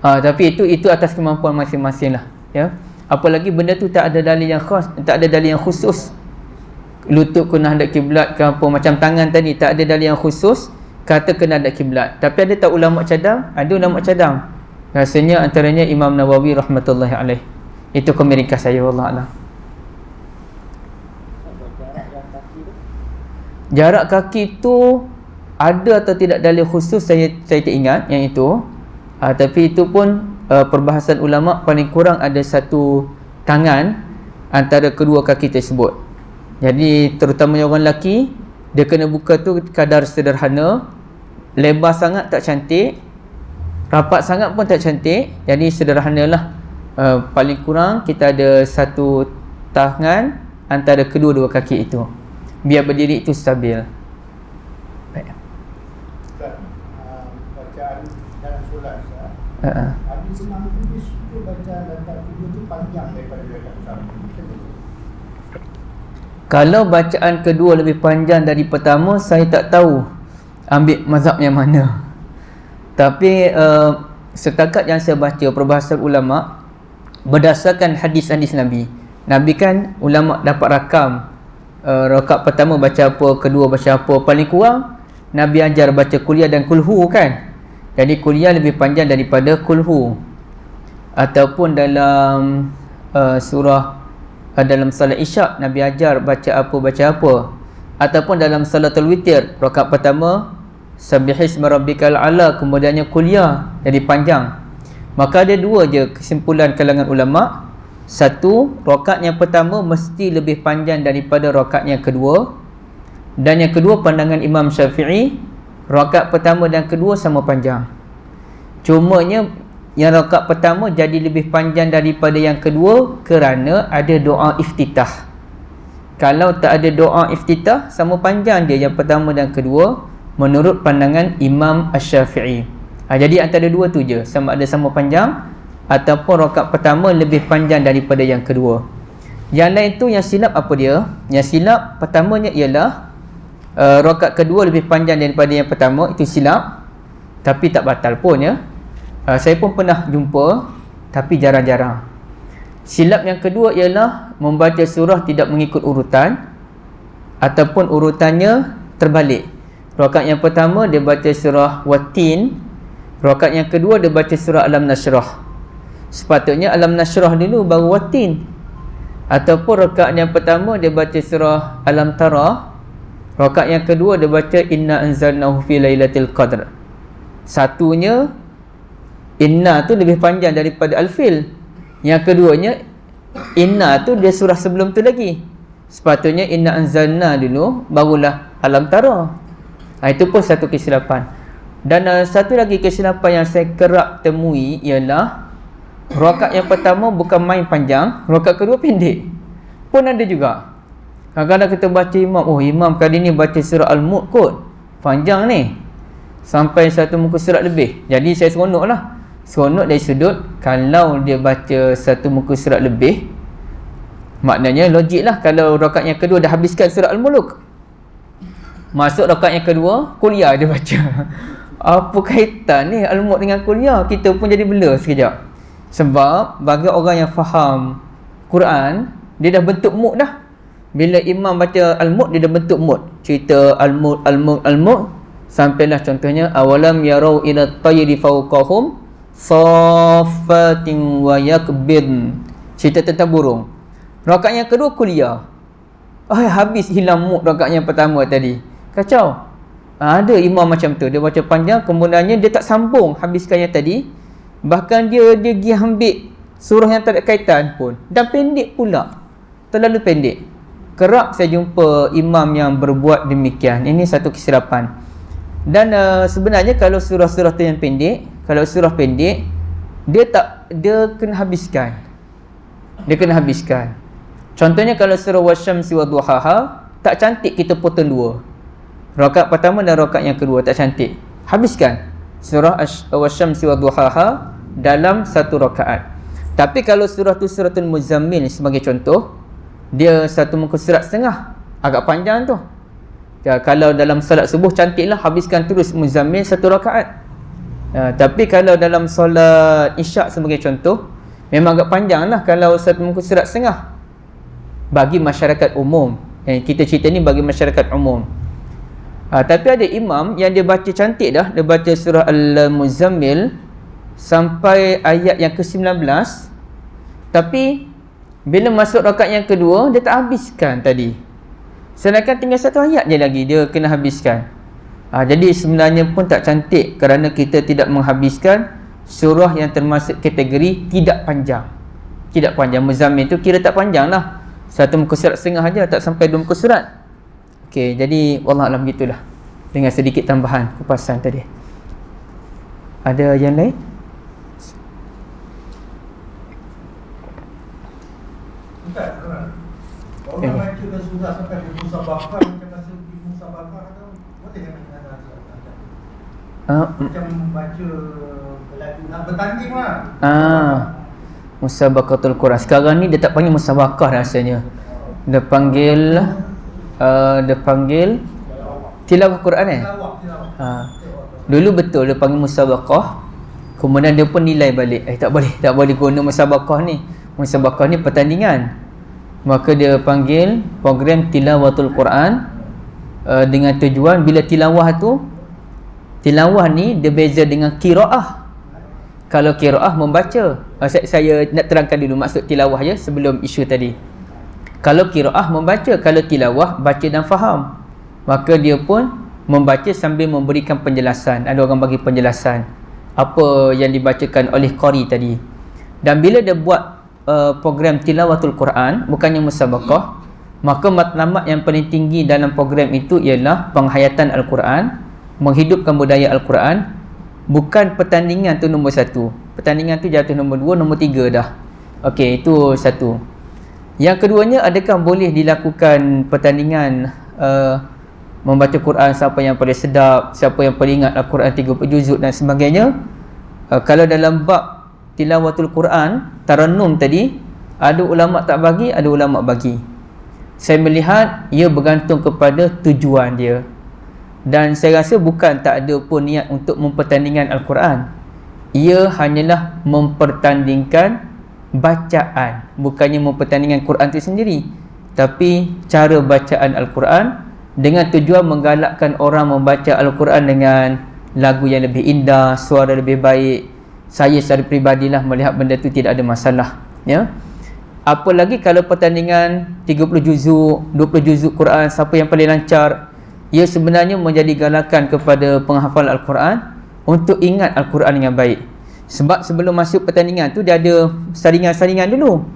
Tapi itu atas kemampuan masing-masing lah ya. Apalagi benda tu tak ada dalil yang khas, tak ada dalil yang khusus. Lutut kena hadap kiblat ke apa, macam tangan tadi tak ada dalil yang khusus kata kena hadap kiblat. Tapi ada tak ulama cadang? Ada ulama cadang. Rasanya antaranya Imam Nawawi rahmatullahi alaih. Itu komen ringkas saya, wallah. Jarak kaki tu ada atau tidak dalil khusus, saya tak ingat yang itu. Tapi itu pun perbahasan ulama, paling kurang ada satu tangan antara kedua kaki tersebut. Jadi terutamanya orang lelaki, dia kena buka tu kadar sederhana. Lebar sangat tak cantik, rapat sangat pun tak cantik. Jadi sederhanalah. Paling kurang kita ada satu tangan antara kedua-dua kaki itu, biar berdiri itu stabil. Baik. Bacaan dalam solat Habis imam tu dia suka baca rakaat kedua tu panjang daripada rakaat pertama. Kalau bacaan kedua lebih panjang dari pertama, saya tak tahu ambil mazhab yang mana. Tapi setakat yang saya baca perbahasan ulama, berdasarkan hadis-hadis Nabi. Nabi kan ulama dapat rakam rakaat pertama baca apa, kedua baca apa. Paling kurang Nabi ajar baca kuliah dan kulhu kan. Jadi kuliah lebih panjang daripada kulhu. Ataupun dalam surah dalam salat isyak Nabi ajar baca apa. Ataupun dalam salatul witir rakaat pertama Sabbihisma rabbikal a'la, kemudiannya kuliah, jadi panjang. Maka ada dua je kesimpulan kalangan ulama. Satu, rakaat yang pertama mesti lebih panjang daripada rakaat yang kedua. Dan yang kedua, pandangan Imam Syafi'i, rakaat pertama dan kedua sama panjang. Cumanya yang rakaat pertama jadi lebih panjang daripada yang kedua kerana ada doa iftitah. Kalau tak ada doa iftitah, sama panjang dia yang pertama dan kedua menurut pandangan Imam Asy-Syafi'i. Jadi antara dua tu je, sama ada sama panjang ataupun rakaat pertama lebih panjang daripada yang kedua. Yang lain tu yang silap apa dia? Yang silap pertamanya ialah rakaat kedua lebih panjang daripada yang pertama, itu silap. Tapi tak batal pun ya. Saya pun pernah jumpa, tapi jarang-jarang. Silap yang kedua ialah membaca surah tidak mengikut urutan ataupun urutannya terbalik. Rakaat yang pertama dia baca surah Wat-Tin, rakaat yang kedua dia baca surah Alam Nashrah. Sepatutnya Alam Nashrah dulu baru Wat-Tin. Ataupun rakaat yang pertama dia baca surah Alam Tara, rakaat yang kedua dia baca Inna anzalnahu fi lailatul qadr. Satunya Inna tu lebih panjang daripada Al-Fil. Yang keduanya Inna tu dia surah sebelum tu lagi. Sepatutnya Inna anzalna dulu barulah Alam Tara. Itu pun satu kesilapan. Dan satu lagi kesilapan yang saya kerap temui ialah rakaat yang pertama bukan main panjang, rakaat kedua pendek. Pun ada juga. Kadang-kadang kita baca imam, oh imam kali ni baca surah Al-Mulk kot, panjang ni, sampai satu muka surat lebih. Jadi saya seronok lah. Seronok dari sudut kalau dia baca satu muka surat lebih, maknanya logik lah. Kalau rakaat yang kedua dah habiskan surah Al-Mulk, masuk rakaat yang kedua kuliah dia baca. Apa kaitan ni Al-Mulk dengan kuliah? Kita pun jadi blur sekejap. Sebab bagi orang yang faham Quran, dia dah bentuk mood dah. Bila imam baca Al-Mulk, dia dah bentuk mood. Cerita Al-Mulk sampailah contohnya awalam yarau ila tayri fawqahum saffatin wa yakbid. Cerita tentang burung. Rakaat yang kedua kuliah. Habis hilang mood rakaat yang pertama tadi. Kacau. Ada imam macam tu, dia baca panjang, kemudiannya dia tak sambung habiskan yang tadi. Bahkan dia pergi ambil surah yang tak ada kaitan pun, dan pendek pula, terlalu pendek. Kerap saya jumpa imam yang berbuat demikian. Ini satu kesilapan. Dan sebenarnya kalau surah-surah tu yang pendek, kalau surah pendek, dia kena habiskan. Dia kena habiskan. Contohnya kalau surah Wasyamsi Wadduhaha, tak cantik kita potong dua. Rakaat pertama dan rakaat yang kedua tak cantik. Habiskan surah Wasyamsi Wadduhaha dalam satu rakaat. Tapi kalau surah tu suratul Muzammil sebagai contoh, dia satu muka surat setengah, agak panjang tu. Kalau dalam salat subuh cantiklah habiskan terus Muzammil satu rakaat. Tapi kalau dalam solat isyak sebagai contoh, memang agak panjang lah kalau satu muka surat setengah. Bagi masyarakat umum, kita cerita ni bagi masyarakat umum. Tapi ada imam yang dia baca cantik dah, dia baca surah Al-Muzammil sampai ayat yang ke-19, tapi bila masuk rakaat yang kedua dia tak habiskan tadi. Sedangkan tinggal satu ayat je lagi dia kena habiskan. Jadi sebenarnya pun tak cantik kerana kita tidak menghabiskan surah yang termasuk kategori tidak panjang. Tidak panjang. Muzammil tu kira tak panjang lah, satu muka surat setengah aja, tak sampai dua muka surat. Okey, jadi wallahualam gitulah, dengan sedikit tambahan kupasan tadi. Ada yang lain? Ustaz, orang baca ke surah sampai di Musa Bakar, macam masa di Musa Bakar tu, boleh kan macam baca berlagu nak bertanding lah. Musabaqatul Quran. Sekarang ni dia tak panggil musabaqah rasanya. Dia panggil tilawah Quran Tilawah. Dulu betul dia panggil musabaqah. Kemudian dia pun nilai balik. Tak boleh guna musabaqah ni. Musabaqah ni pertandingan. Maka dia panggil program tilawatul Quran dengan tujuan bila tilawah ni dia beza dengan qiraah. Kalau qiraah membaca. Saya nak terangkan dulu maksud tilawah je sebelum isu tadi. Kalau qiraah membaca, kalau tilawah baca dan faham. Maka dia pun membaca sambil memberikan penjelasan. Ada orang bagi penjelasan apa yang dibacakan oleh qari tadi. Dan bila dia buat program tilawatul Quran, bukannya musabaqah, maka matlamat yang paling tinggi dalam program itu ialah penghayatan Al-Quran, menghidupkan budaya Al-Quran. Bukan pertandingan tu nombor 1. Pertandingan tu jatuh nombor 2, nombor 3 dah. Okey, itu satu. Yang keduanya, adakah boleh dilakukan pertandingan membaca Quran, siapa yang paling sedap, siapa yang paling ingat Al-Quran 30 juzuk dan sebagainya. Kalau dalam bab tilawatul Quran, tarannum tadi, ada ulama tak bagi, ada ulama bagi. Saya melihat ia bergantung kepada tujuan dia. Dan saya rasa bukan tak ada pun niat untuk mempertandingkan Al-Quran. Ia hanyalah mempertandingkan bacaan, bukannya mempertandingkan Quran itu sendiri, tapi cara bacaan Al-Quran dengan tujuan menggalakkan orang membaca Al-Quran dengan lagu yang lebih indah, suara lebih baik. Saya secara peribadilah melihat benda itu tidak ada masalah, ya. Apalagi kalau pertandingan 30 juzuk, 20 juzuk Quran, siapa yang paling lancar, ia sebenarnya menjadi galakan kepada penghafal Al-Quran untuk ingat Al-Quran dengan baik. Sebab sebelum masuk pertandingan tu dia ada saringan-saringan dulu.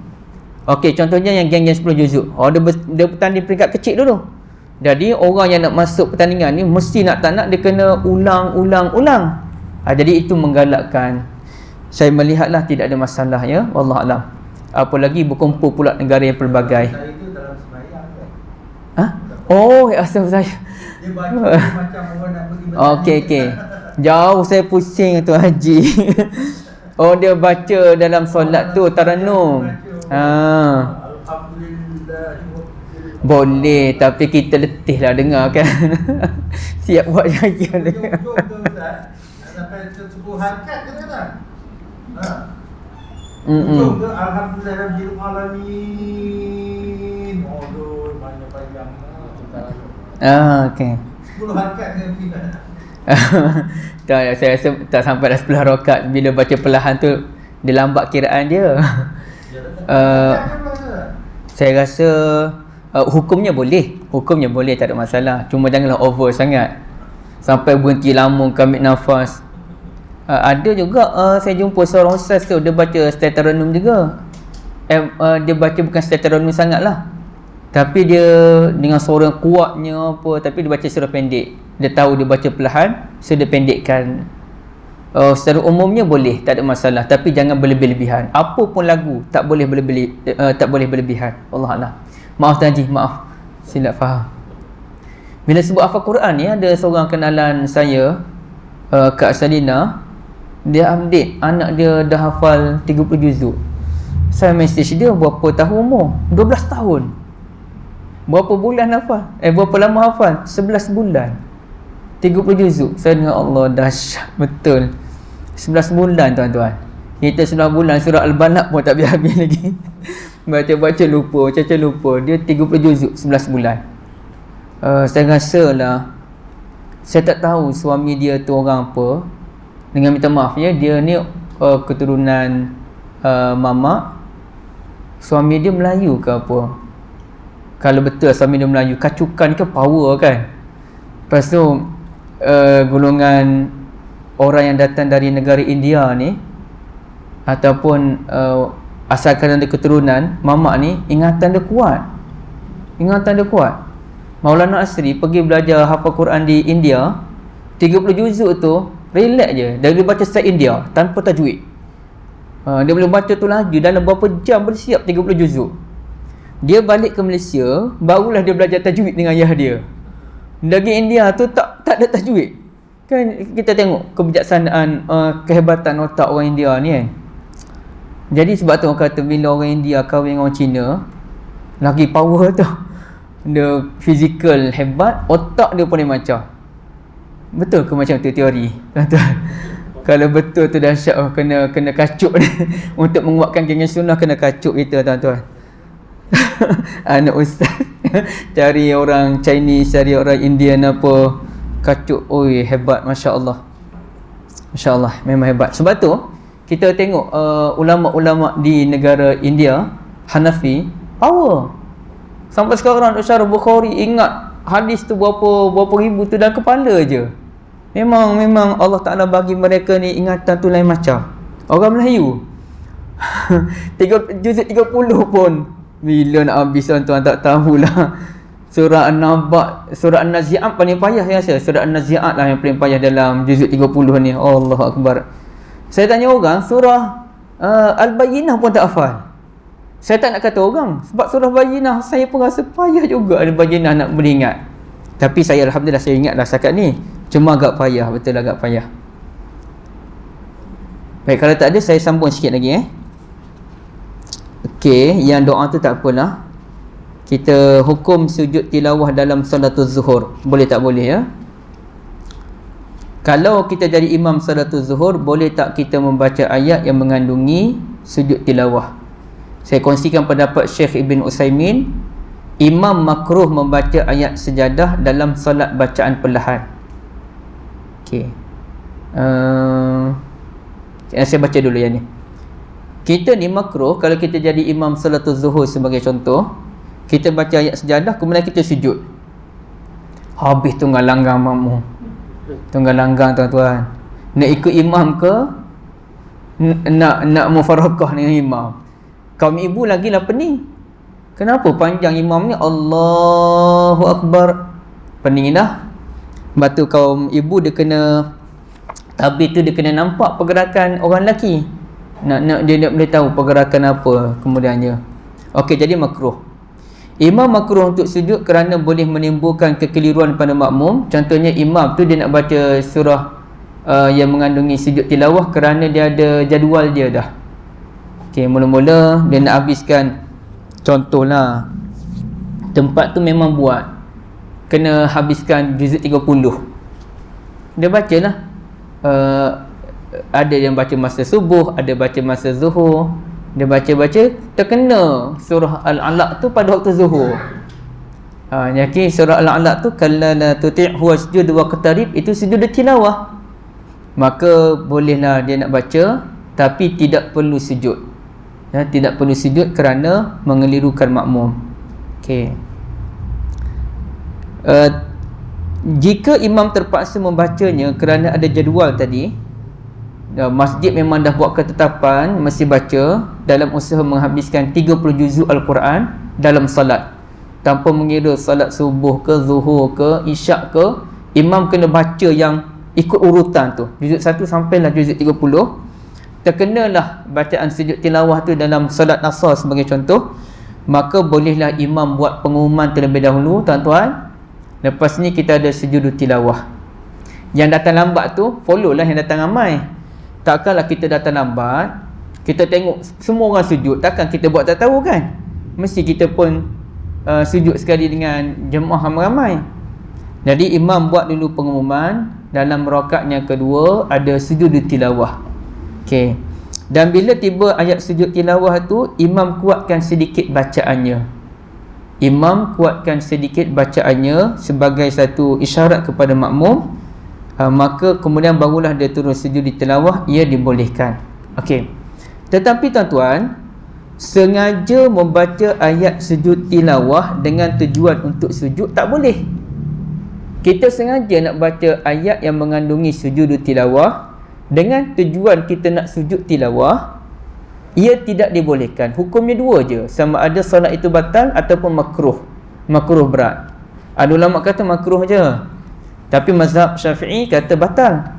Okey, contohnya yang geng-geng 10 juzuk. Dia bertanding peringkat kecil dulu. Jadi orang yang nak masuk pertandingan ni mesti nak tak nak dia kena ulang. Jadi itu menggalakkan. Saya melihatlah tidak ada masalah, ya. Wallahualam. Apalagi berkumpul pula negara yang pelbagai. Saya itu dalam sembahyang kan. Oh, asal saya. Dia baca macam orang nak pergi bertanding. Okey. Jauh saya pusing tu Haji. Oh, dia baca dalam solat tu tarannum. Alhamdulillah. Boleh, tapi kita letih lah dengar kan. Siap buat jaga dengar. Jom Ustaz. Sampai 10 harakat kata-kata. Jom ke Alhamdulillah Rabbil Alamin. Aduh, banyak panjang. Okey. 10 harakat dengan kita. Tak, saya rasa tak sampai dah 10 rakaat. Bila baca perlahan tu dia lambat kiraan dia. Saya rasa hukumnya boleh, tak ada masalah. Cuma janganlah over sangat sampai berhenti lama ambil nafas. Ada juga saya jumpa seorang ustaz tu, dia baca Stateranum juga. Dia baca bukan Stateranum sangat lah, tapi dia dengan suara kuatnya apa, tapi dia baca surah pendek. Dia tahu dia baca perlahan, so dia pendekkan. Secara umumnya boleh, tak ada masalah, tapi jangan berlebih-lebihan. Apa pun lagu tak boleh berlebihan. Wallahualam. Maaf Haji, maaf silap faham. Bila sebut hafal Quran ni, ada seorang kenalan saya, Kak Salina, dia update anak dia dah hafal 30 juzuk. Saya message dia, berapa tahun umur? 12 tahun. Berapa bulan hafal? Berapa lama hafal? 11 bulan. 30 juzuk. Saya dengar, Allah, dahsyat betul. 11 bulan tuan-tuan. Kita 11 bulan surah Al-Balaq pun tak habis lagi. Baca-baca lupa, baca-baca lupa. Dia 30 juzuk 11 bulan. Saya rasa lah, saya tak tahu suami dia tu orang apa. Dengan minta maaf ya, dia ni keturunan mamak. Suami dia Melayu ke apa? Kalau betul suami dia Melayu, kacukan ke power kan. Lepas tu golongan orang yang datang dari negara India ni, ataupun asalkan dari keturunan mamak ni, ingatan dia kuat. Maulana Asri pergi belajar hafal Quran di India, 30 juzuk tu relax je. Dia baca secara India tanpa tajwid. Dia boleh baca tu laju dalam berapa jam bersiap 30 juzuk. Dia balik ke Malaysia, barulah dia belajar tajwid dengan ayah dia. Lagi India tu tak ada tajwid. Kan kita tengok kebijaksanaan, kehebatan otak orang India ni kan. Jadi sebab tu orang kata bila orang India kahwin dengan orang Cina, lagi power tu. Dia fizikal hebat, otak dia paling macam. Betul ke macam tu teori? Tuan-tuan. Kalau betul tu dahsyat, kena kacuk dia. Untuk menguatkan geng sunnah kena kacuk kita, tuan-tuan. Anak ustaz cari orang Chinese, cari orang Indian apa, kacuk. Oi, hebat, masya-Allah. Masya-Allah, memang hebat. Sebab tu kita tengok ulama-ulama di negara India Hanafi power. Sampai sekarang Syarah Bukhari ingat hadis tu berapa ribu tu dalam kepala je. Memang Allah Ta'ala bagi mereka ni ingatan tu lain macam orang Melayu. Juzuk 30 pun bila nak habis, tuan-tuan tak tahulah. Surah An-Naba, surah An-Nazi'at paling payah saya rasa. Surah An-Nazi'at lah yang paling payah dalam juzuk 30 ni. Allahu Akbar. Saya tanya orang, surah Al-Bayyinah pun tak hafal. Saya tak nak kata orang, sebab surah Bayyinah saya pun rasa payah juga Al-Bayyinah nak beringat. Tapi saya alhamdulillah saya ingatlah setakat ni. Cuma agak payah, betul agak payah. Baik, kalau tak ada saya sambung sikit lagi Okey, yang doa tu tak apalah. Kita hukum sujud tilawah dalam salatul zuhur. Boleh tak boleh ya? Kalau kita jadi imam salatul zuhur, boleh tak kita membaca ayat yang mengandungi sujud tilawah? Saya kongsikan pendapat Syekh Ibn Utsaimin, imam makruh membaca ayat sejadah dalam solat bacaan perlahan. Okey. Saya baca dulu yang ni. Kita ni makruh kalau kita jadi imam salatul zuhur sebagai contoh, kita baca ayat sejadah kemudian kita sujud. Habis tunggal langgang makmum. Tunggal langgang, tuan-tuan. Nak ikut imam ke nak mufarakah dengan imam? Kaum ibu lagi lah pening. Kenapa panjang imam ni? Allahu Akbar. Pening dah. Sebab tu kaum ibu dia kena tabir tu, dia kena nampak pergerakan orang lelaki. Dia nak boleh tahu pergerakan apa kemudiannya. Okey, jadi makruh. Imam makruh untuk sujud kerana boleh menimbulkan kekeliruan pada makmum. Contohnya imam tu dia nak baca surah yang mengandungi sujud tilawah kerana dia ada jadual dia dah. Okey, mula-mula dia nak habiskan, contohlah tempat tu memang buat kena habiskan juzuk 30. Dia bacalah. Ada yang baca masa subuh, ada baca masa zuhur. Dia baca-baca terkena surah Al-Alaq tu pada waktu zuhur. Jadi surah Al-Alaq tu kalla la tuti' wasjud waqtarib, itu sujud tilawah. Maka bolehlah dia nak baca tapi tidak perlu sujud. Tidak perlu sujud kerana mengelirukan makmum. Okey. Jika imam terpaksa membacanya kerana ada jadual tadi, masjid memang dah buat ketetapan mesti baca dalam usaha menghabiskan 30 juzuk Al-Quran dalam salat, tanpa mengira salat subuh ke, zuhur ke, isyak ke, imam kena baca yang ikut urutan tu, juzuk 1 sampailah juzuk 30. Terkenalah bacaan sujud tilawah tu dalam salat asar sebagai contoh, maka bolehlah imam buat pengumuman terlebih dahulu, tuan-tuan, lepas ni kita ada sujud tilawah. Yang datang lambat tu follow lah yang datang ramai. Takkanlah kita datang lambat, kita tengok semua orang sujud, takkan kita buat tak tahu kan? Mesti kita pun sujud sekali dengan jemaah ramai-ramai. Jadi imam buat dulu pengumuman, dalam rakaat yang kedua ada sujud tilawah. Okey. Dan bila tiba ayat sujud tilawah tu, imam kuatkan sedikit bacaannya. Imam kuatkan sedikit bacaannya sebagai satu isyarat kepada makmum. Maka kemudian barulah dia turun sujud tilawah, ia dibolehkan. Okey. Tetapi tuan-tuan, sengaja membaca ayat sujud tilawah dengan tujuan untuk sujud tak boleh. Kita sengaja nak baca ayat yang mengandungi sujud tilawah dengan tujuan kita nak sujud tilawah, ia tidak dibolehkan. Hukumnya dua je, sama ada solat itu batal ataupun makruh. Makruh berat. Ada ulama kata makruh je, tapi mazhab Syafi'i kata batal.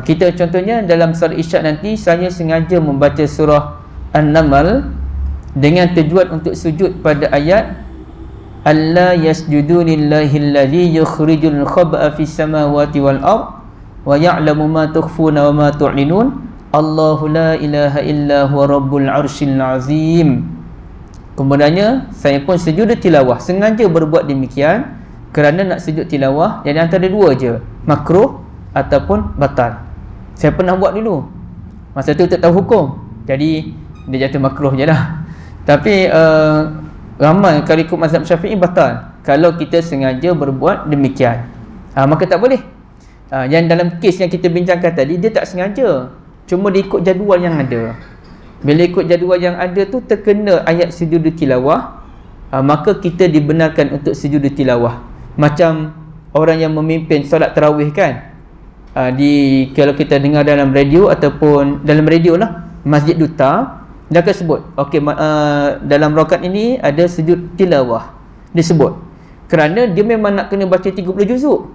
Kita contohnya dalam solat isyak nanti, saya sengaja membaca surah An-Naml dengan tujuan untuk sujud pada ayat alla yasjudu lillahi alladhi yukhrijul khab'a fis samawati wal ard wa ya'lamu ma tukhfuna wa ma tu'linun Allahu la ilaha illa huwa rabbul arsyil azim. Kemudiannya saya pun sujud tilawah, sengaja berbuat demikian kerana nak sujud tilawah. Jadi antara dua je, makruh ataupun batal. Saya pernah buat dulu, masa tu tak tahu hukum, jadi dia jatuh makruh je lah. Tapi ramai kalau ikut mazhab Syafi'i batal kalau kita sengaja berbuat demikian. Maka tak boleh. Yang dalam kes yang kita bincangkan tadi, dia tak sengaja, cuma dia ikut jadual yang ada. Bila ikut jadual yang ada tu terkena ayat sujud tilawah, maka kita dibenarkan untuk sujud tilawah. Macam orang yang memimpin solat tarawih kan, kalau kita dengar dalam radio ataupun dalam radio lah, Masjid Duta, dia akan sebut okey, dalam rakaat ini ada sujud tilawah, disebut kerana dia memang nak kena baca 30 juzuk.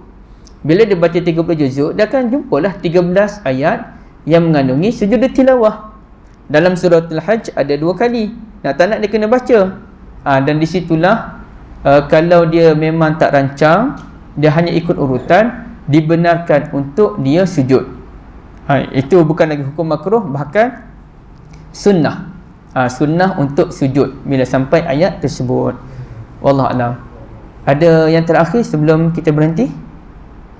Bila dia baca 30 juzuk, dia akan jumpalah 13 ayat yang mengandungi sujud tilawah. Dalam surah Al-Hajj ada 2 kali. Tak nak dia kena baca. Dan di situlah kalau dia memang tak rancang, dia hanya ikut urutan, dibenarkan untuk dia sujud. Itu bukan lagi hukum makruh, bahkan sunnah. Sunnah untuk sujud bila sampai ayat tersebut. Wallahu a'lam. Ada yang terakhir sebelum kita berhenti?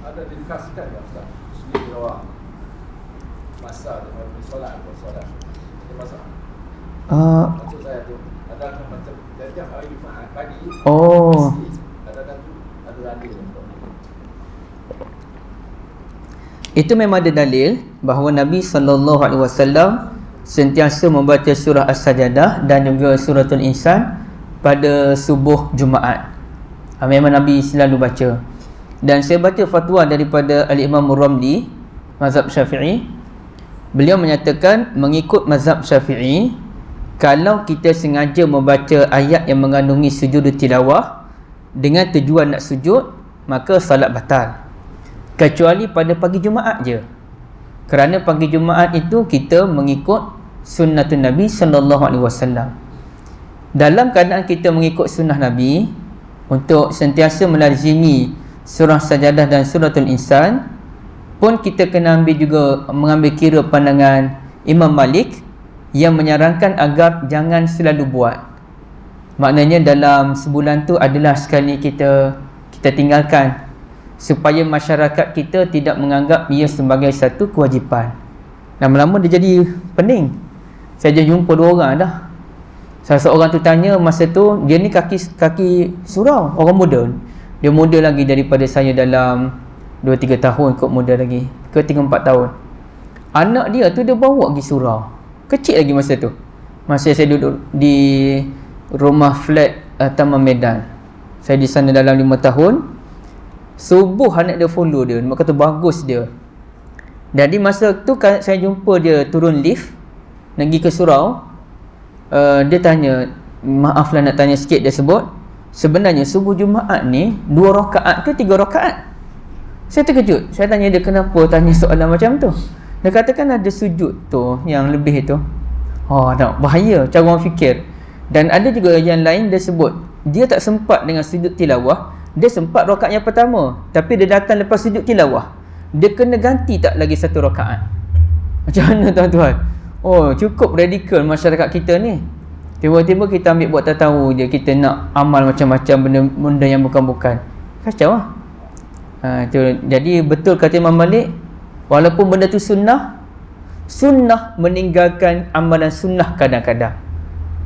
Ada dikasihkan ya Ustaz, sujud tilawah masa solat. Maksud saya tu ada macam jajah hari Jumaat pagi. Ada dalil. Itu memang ada dalil bahawa Nabi SAW sentiasa membaca surah As-Sajadah dan juga suratul Insan pada subuh Jumaat. Memang Nabi selalu baca. Dan saya baca fatwa daripada Al-Imam Ramli, mazhab Syafi'i. Beliau menyatakan mengikut mazhab Syafi'i, kalau kita sengaja membaca ayat yang mengandungi sujud tilawah dengan tujuan nak sujud, maka salat batal. Kecuali pada pagi Jumaat je. Kerana pagi Jumaat itu kita mengikut sunnatun Nabi SAW. Dalam keadaan kita mengikut sunnah Nabi untuk sentiasa melazimi surah Sajadah dan suratul Insan, pun kita kena mengambil kira pandangan Imam Malik yang menyarankan agar jangan selalu buat. Maknanya dalam sebulan tu adalah sekali kita tinggalkan, supaya masyarakat kita tidak menganggap ia sebagai satu kewajipan. Lama-lama dia jadi pening. Saya jumpa 2 orang dah. Salah seorang tu tanya masa tu, dia ni kaki surau, orang muda. Dia muda lagi daripada saya dalam 2-3 tahun kot, muda lagi ke 3-4 tahun. Anak dia tu dia bawa pergi surau, kecil lagi masa tu. Masa saya duduk di rumah flat Taman Medan, saya di sana dalam 5 tahun. Subuh anak dia follow dia, mak kata bagus dia. Jadi masa tu saya jumpa dia turun lift nak pergi ke surau. Dia tanya, maaf lah nak tanya sikit, dia sebut sebenarnya subuh Jumaat ni 2 rakaat ke 3 rakaat. Saya terkejut. Saya tanya dia kenapa tanya soalan macam tu. Dia katakan ada sujud tu yang lebih tu. Tak, bahaya cara orang fikir. Dan ada juga yang lain, dia sebut dia tak sempat dengan sujud tilawah. Dia sempat rakaat yang pertama, tapi dia datang lepas sujud tilawah, dia kena ganti tak lagi 1 rakaat. Macam mana tuan-tuan? Cukup radikal masyarakat kita ni. Tiba-tiba kita ambil buat tak tahu je, kita nak amal macam-macam benda yang bukan-bukan. Kacau lah. Jadi betul kata Imam Malik, walaupun benda tu sunnah meninggalkan amalan sunnah kadang-kadang.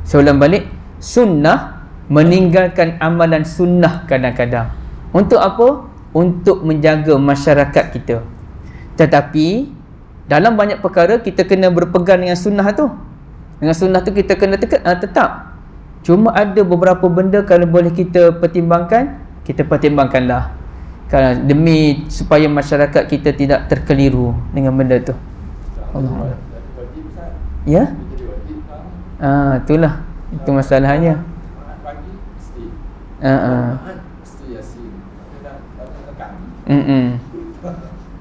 Saya ulang balik, sunnah meninggalkan amalan sunnah kadang-kadang. Untuk apa? Untuk menjaga masyarakat kita. Tetapi dalam banyak perkara kita kena berpegang dengan sunnah tu. Dengan sunnah tu kita kena tetap. Cuma ada beberapa benda kalau boleh kita pertimbangkan, kita pertimbangkanlah. Kerana demi supaya masyarakat kita tidak terkeliru dengan benda tu. Allah. Ya? Itulah. Itu masalahnya.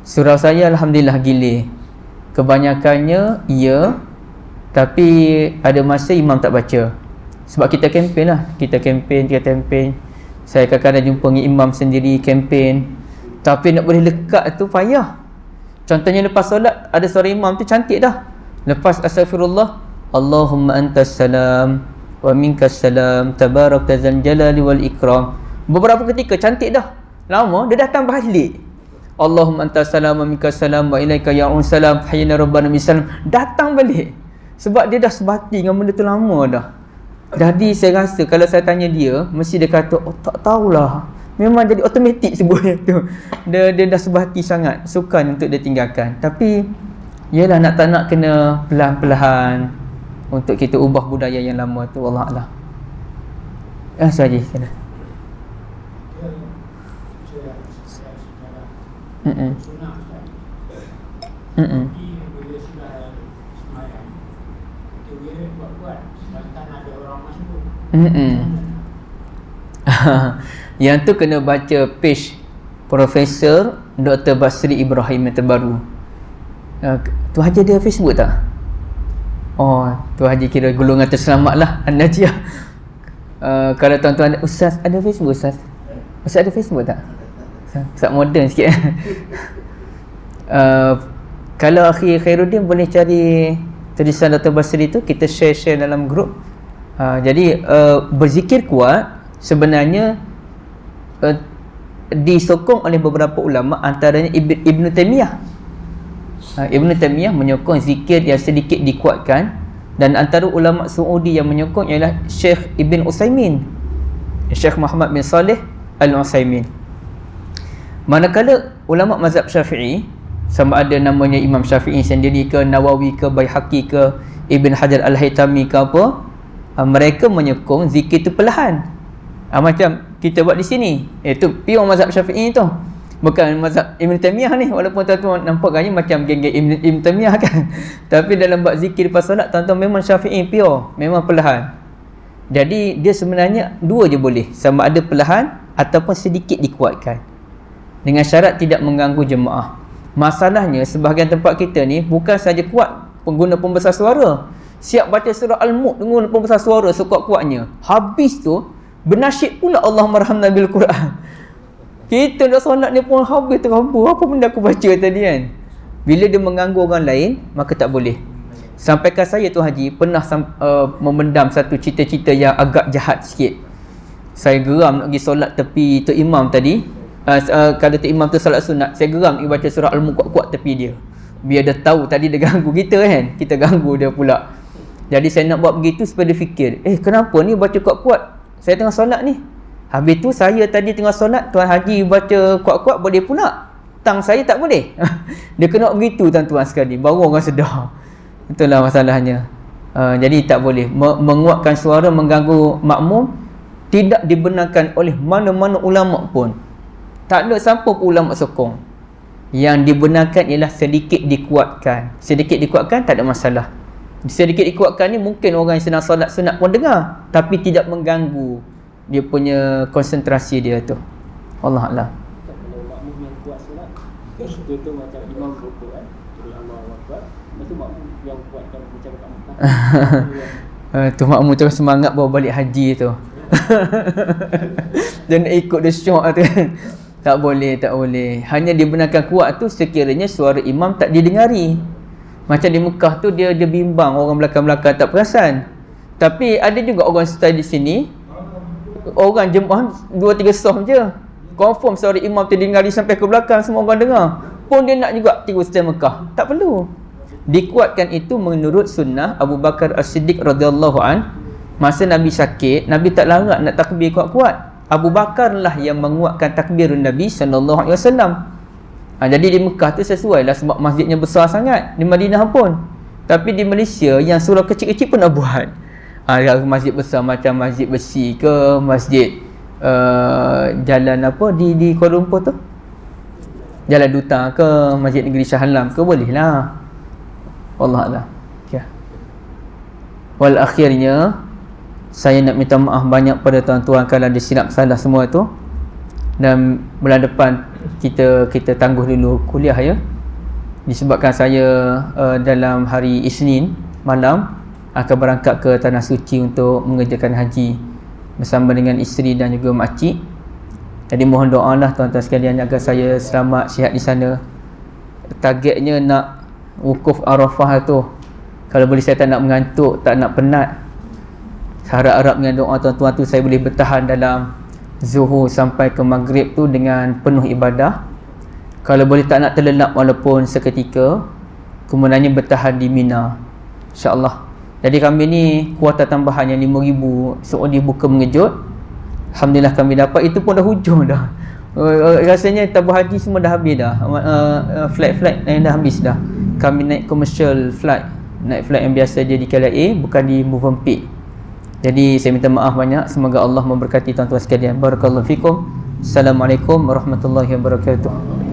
Surau saya alhamdulillah gilir. Kebanyakannya ya, tapi ada masa imam tak baca. Sebab kita kempen lah. Kita kempen. Saya kadang-kadang jumpa dengan imam sendiri kempen, tapi nak boleh lekat tu payah. Contohnya lepas solat, ada suara imam tu cantik dah. Lepas astagfirullah, Allahumma antas salam wa minkas salam tabarakta dzal jalali wal ikram. Beberapa ketika cantik dah, lama dia datang balik, Allahumma antas salam wa minkas salam wa ilaika ya'un salam hayyina rabbana min salam. Datang balik sebab dia dah sebati dengan benda tu lama dah. Jadi saya rasa kalau saya tanya dia, mesti dia kata, oh tak tahulah, memang jadi automatik sebut tu. Dia dah sebati sangat, sukan untuk dia tinggalkan. Tapi yalah, nak tak nak kena pelan-pelan untuk kita ubah budaya yang lama tu. Wallahualam. Saja kena. Bila sudah semayang, kita wirid buat-buat sedangkan ada orang masuk. Yang tu kena baca page Profesor Dr. Basri Ibrahim yang terbaru. Tu Haji ada Facebook tak? Oh, tu Haji kira golongan terselamat lah An-Najiyah. Kalau tuan-tuan ada, Ustaz ada Facebook Ustaz? Ustaz ada Facebook tak? Ustaz moden sikit. Kalau Akhi Khairuddin boleh cari tulisan Dr. Basri tu, kita share dalam grup. Jadi berzikir kuat sebenarnya disokong oleh beberapa ulama, antaranya Ibn Taymiyah. Ibn Taymiyah menyokong zikir yang sedikit dikuatkan, dan antara ulama Saudi yang menyokong ialah Syekh Ibn Utsaimin, Syekh Muhammad bin Saleh Al-Utsaimin. Manakala ulama mazhab Syafi'i, sama ada namanya Imam Syafi'i sendiri ke, Nawawi ke, Baihaqi ke, Ibn Hajar Al-Haytami ke apa, mereka menyokong zikir tu perlahan. Macam kita buat di sini, itu pure mazhab Syafi'i tu, bukan mazhab Ibn Taymiyah ni. Walaupun tuan-tuan nampak gaya macam geng-geng Ibn Taymiyah kan, tapi dalam buat zikir lepas solat, tuan-tuan memang Syafi'i pure, memang perlahan. Jadi dia sebenarnya dua je boleh, sama ada perlahan ataupun sedikit dikuatkan, dengan syarat tidak mengganggu jemaah. Masalahnya sebahagian tempat kita ni bukan saja kuat pengguna pembesar suara, siap baca surah Al-Mulk dengan pembesar suara sekuat-kuatnya, habis tu bernasyid pula Allahumma arhamna bil Quran. Kita dah solat ni pun habis terhampa, apa benda aku baca tadi kan. Bila dia mengganggu orang lain, maka tak boleh. Sampaikan saya tu Haji pernah memendam satu cita-cita yang agak jahat sikit. Saya geram nak pergi solat tepi tu imam tadi. Kalau tu imam tu solat sunat, saya geram nak baca surah Al-Mulk kuat-kuat tepi dia, biar dia tahu tadi dia ganggu kita kan, kita ganggu dia pula. Jadi saya nak buat begitu supaya dia fikir, kenapa ni baca kuat-kuat, saya tengah solat ni. Habis tu saya tadi tengah solat, Tuan Haji baca kuat-kuat boleh pula, tang saya tak boleh. Dia kena begitu tuan-tuan sekali, baru orang sedar. Itulah masalahnya. Jadi tak boleh menguatkan suara mengganggu makmum, tidak dibenarkan oleh mana-mana ulama pun. Tak ada siapa pun ulama sokong. Yang dibenarkan ialah sedikit dikuatkan. Sedikit dikuatkan tak ada masalah. Sedikit dikuatkan ni mungkin orang yang sedang solat sunat pun dengar, tapi tidak mengganggu dia punya konsentrasi dia tu. Wallahualam. Kalau makmum yang kuat solat, contoh macam imam rukuk kan, Allahu Akbar, lepas tu makmum yang kuatkan macam kat Mekah. Tu makmum terus semangat bawa balik haji tu. Dan ikut dia syok tu kan. Tak boleh, tak boleh. Hanya dibenarkan kuat tu sekiranya suara imam tak didengari. Macam di Mekah tu dia bimbang, orang belakang-belakang tak perasan. Tapi ada juga orang stay di sini, orang jemaah 2-3 saf je, confirm suara imam tu didengari sampai ke belakang, semua orang dengar. Pun dia nak juga tiru stay Mekah. Tak perlu. Dikuatkan itu menurut sunnah Abu Bakar As-Siddiq radhiyallahu an. Masa Nabi sakit, Nabi tak larat nak takbir kuat-kuat. Abu Bakar lah yang menguatkan takbirun Nabi sallallahu alaihi wasallam. Jadi di Mekah tu sesuai lah sebab masjidnya besar sangat, di Madinah pun. Tapi di Malaysia yang surau kecil-kecil pun nak buat. Masjid besar macam Masjid Besi ke, masjid jalan apa di Kuala Lumpur tu, Jalan Duta ke, Masjid Negeri Shah Alam ke, boleh lah. Wallahualam. Ya. Wal akhirnya saya nak minta maaf banyak pada tuan-tuan kalau ada silap salah semua tu. Dan bulan depan kita tangguh dulu kuliah ya. Disebabkan saya dalam hari Isnin malam akan berangkat ke Tanah Suci untuk mengerjakan haji bersama dengan isteri dan juga makcik. Jadi mohon doalah tuan-tuan sekalian agar saya selamat sihat di sana. Targetnya nak wukuf Arafah tu. Kalau boleh saya tak nak mengantuk, tak nak penat. harap-harap dengan doa tuan-tuan tu saya boleh bertahan dalam Zuhur sampai ke Maghrib tu dengan penuh ibadah. Kalau boleh tak nak terlelap walaupun seketika, kemudiannya bertahan di Mina, insya-Allah. Jadi kami ni kuota tambahan yang 5,000 Saudi buka mengejut, alhamdulillah kami dapat. Itu pun dah hujung dah. Rasanya tabung haji semua dah habis dah. Flight yang dah habis dah. Kami naik commercial flight, naik flight yang biasa je di KLIA, bukan di Movenpick. Jadi saya minta maaf banyak. Semoga Allah memberkati tuan-tuan sekalian. Barakallahu fikum. Assalamualaikum warahmatullahi wabarakatuh.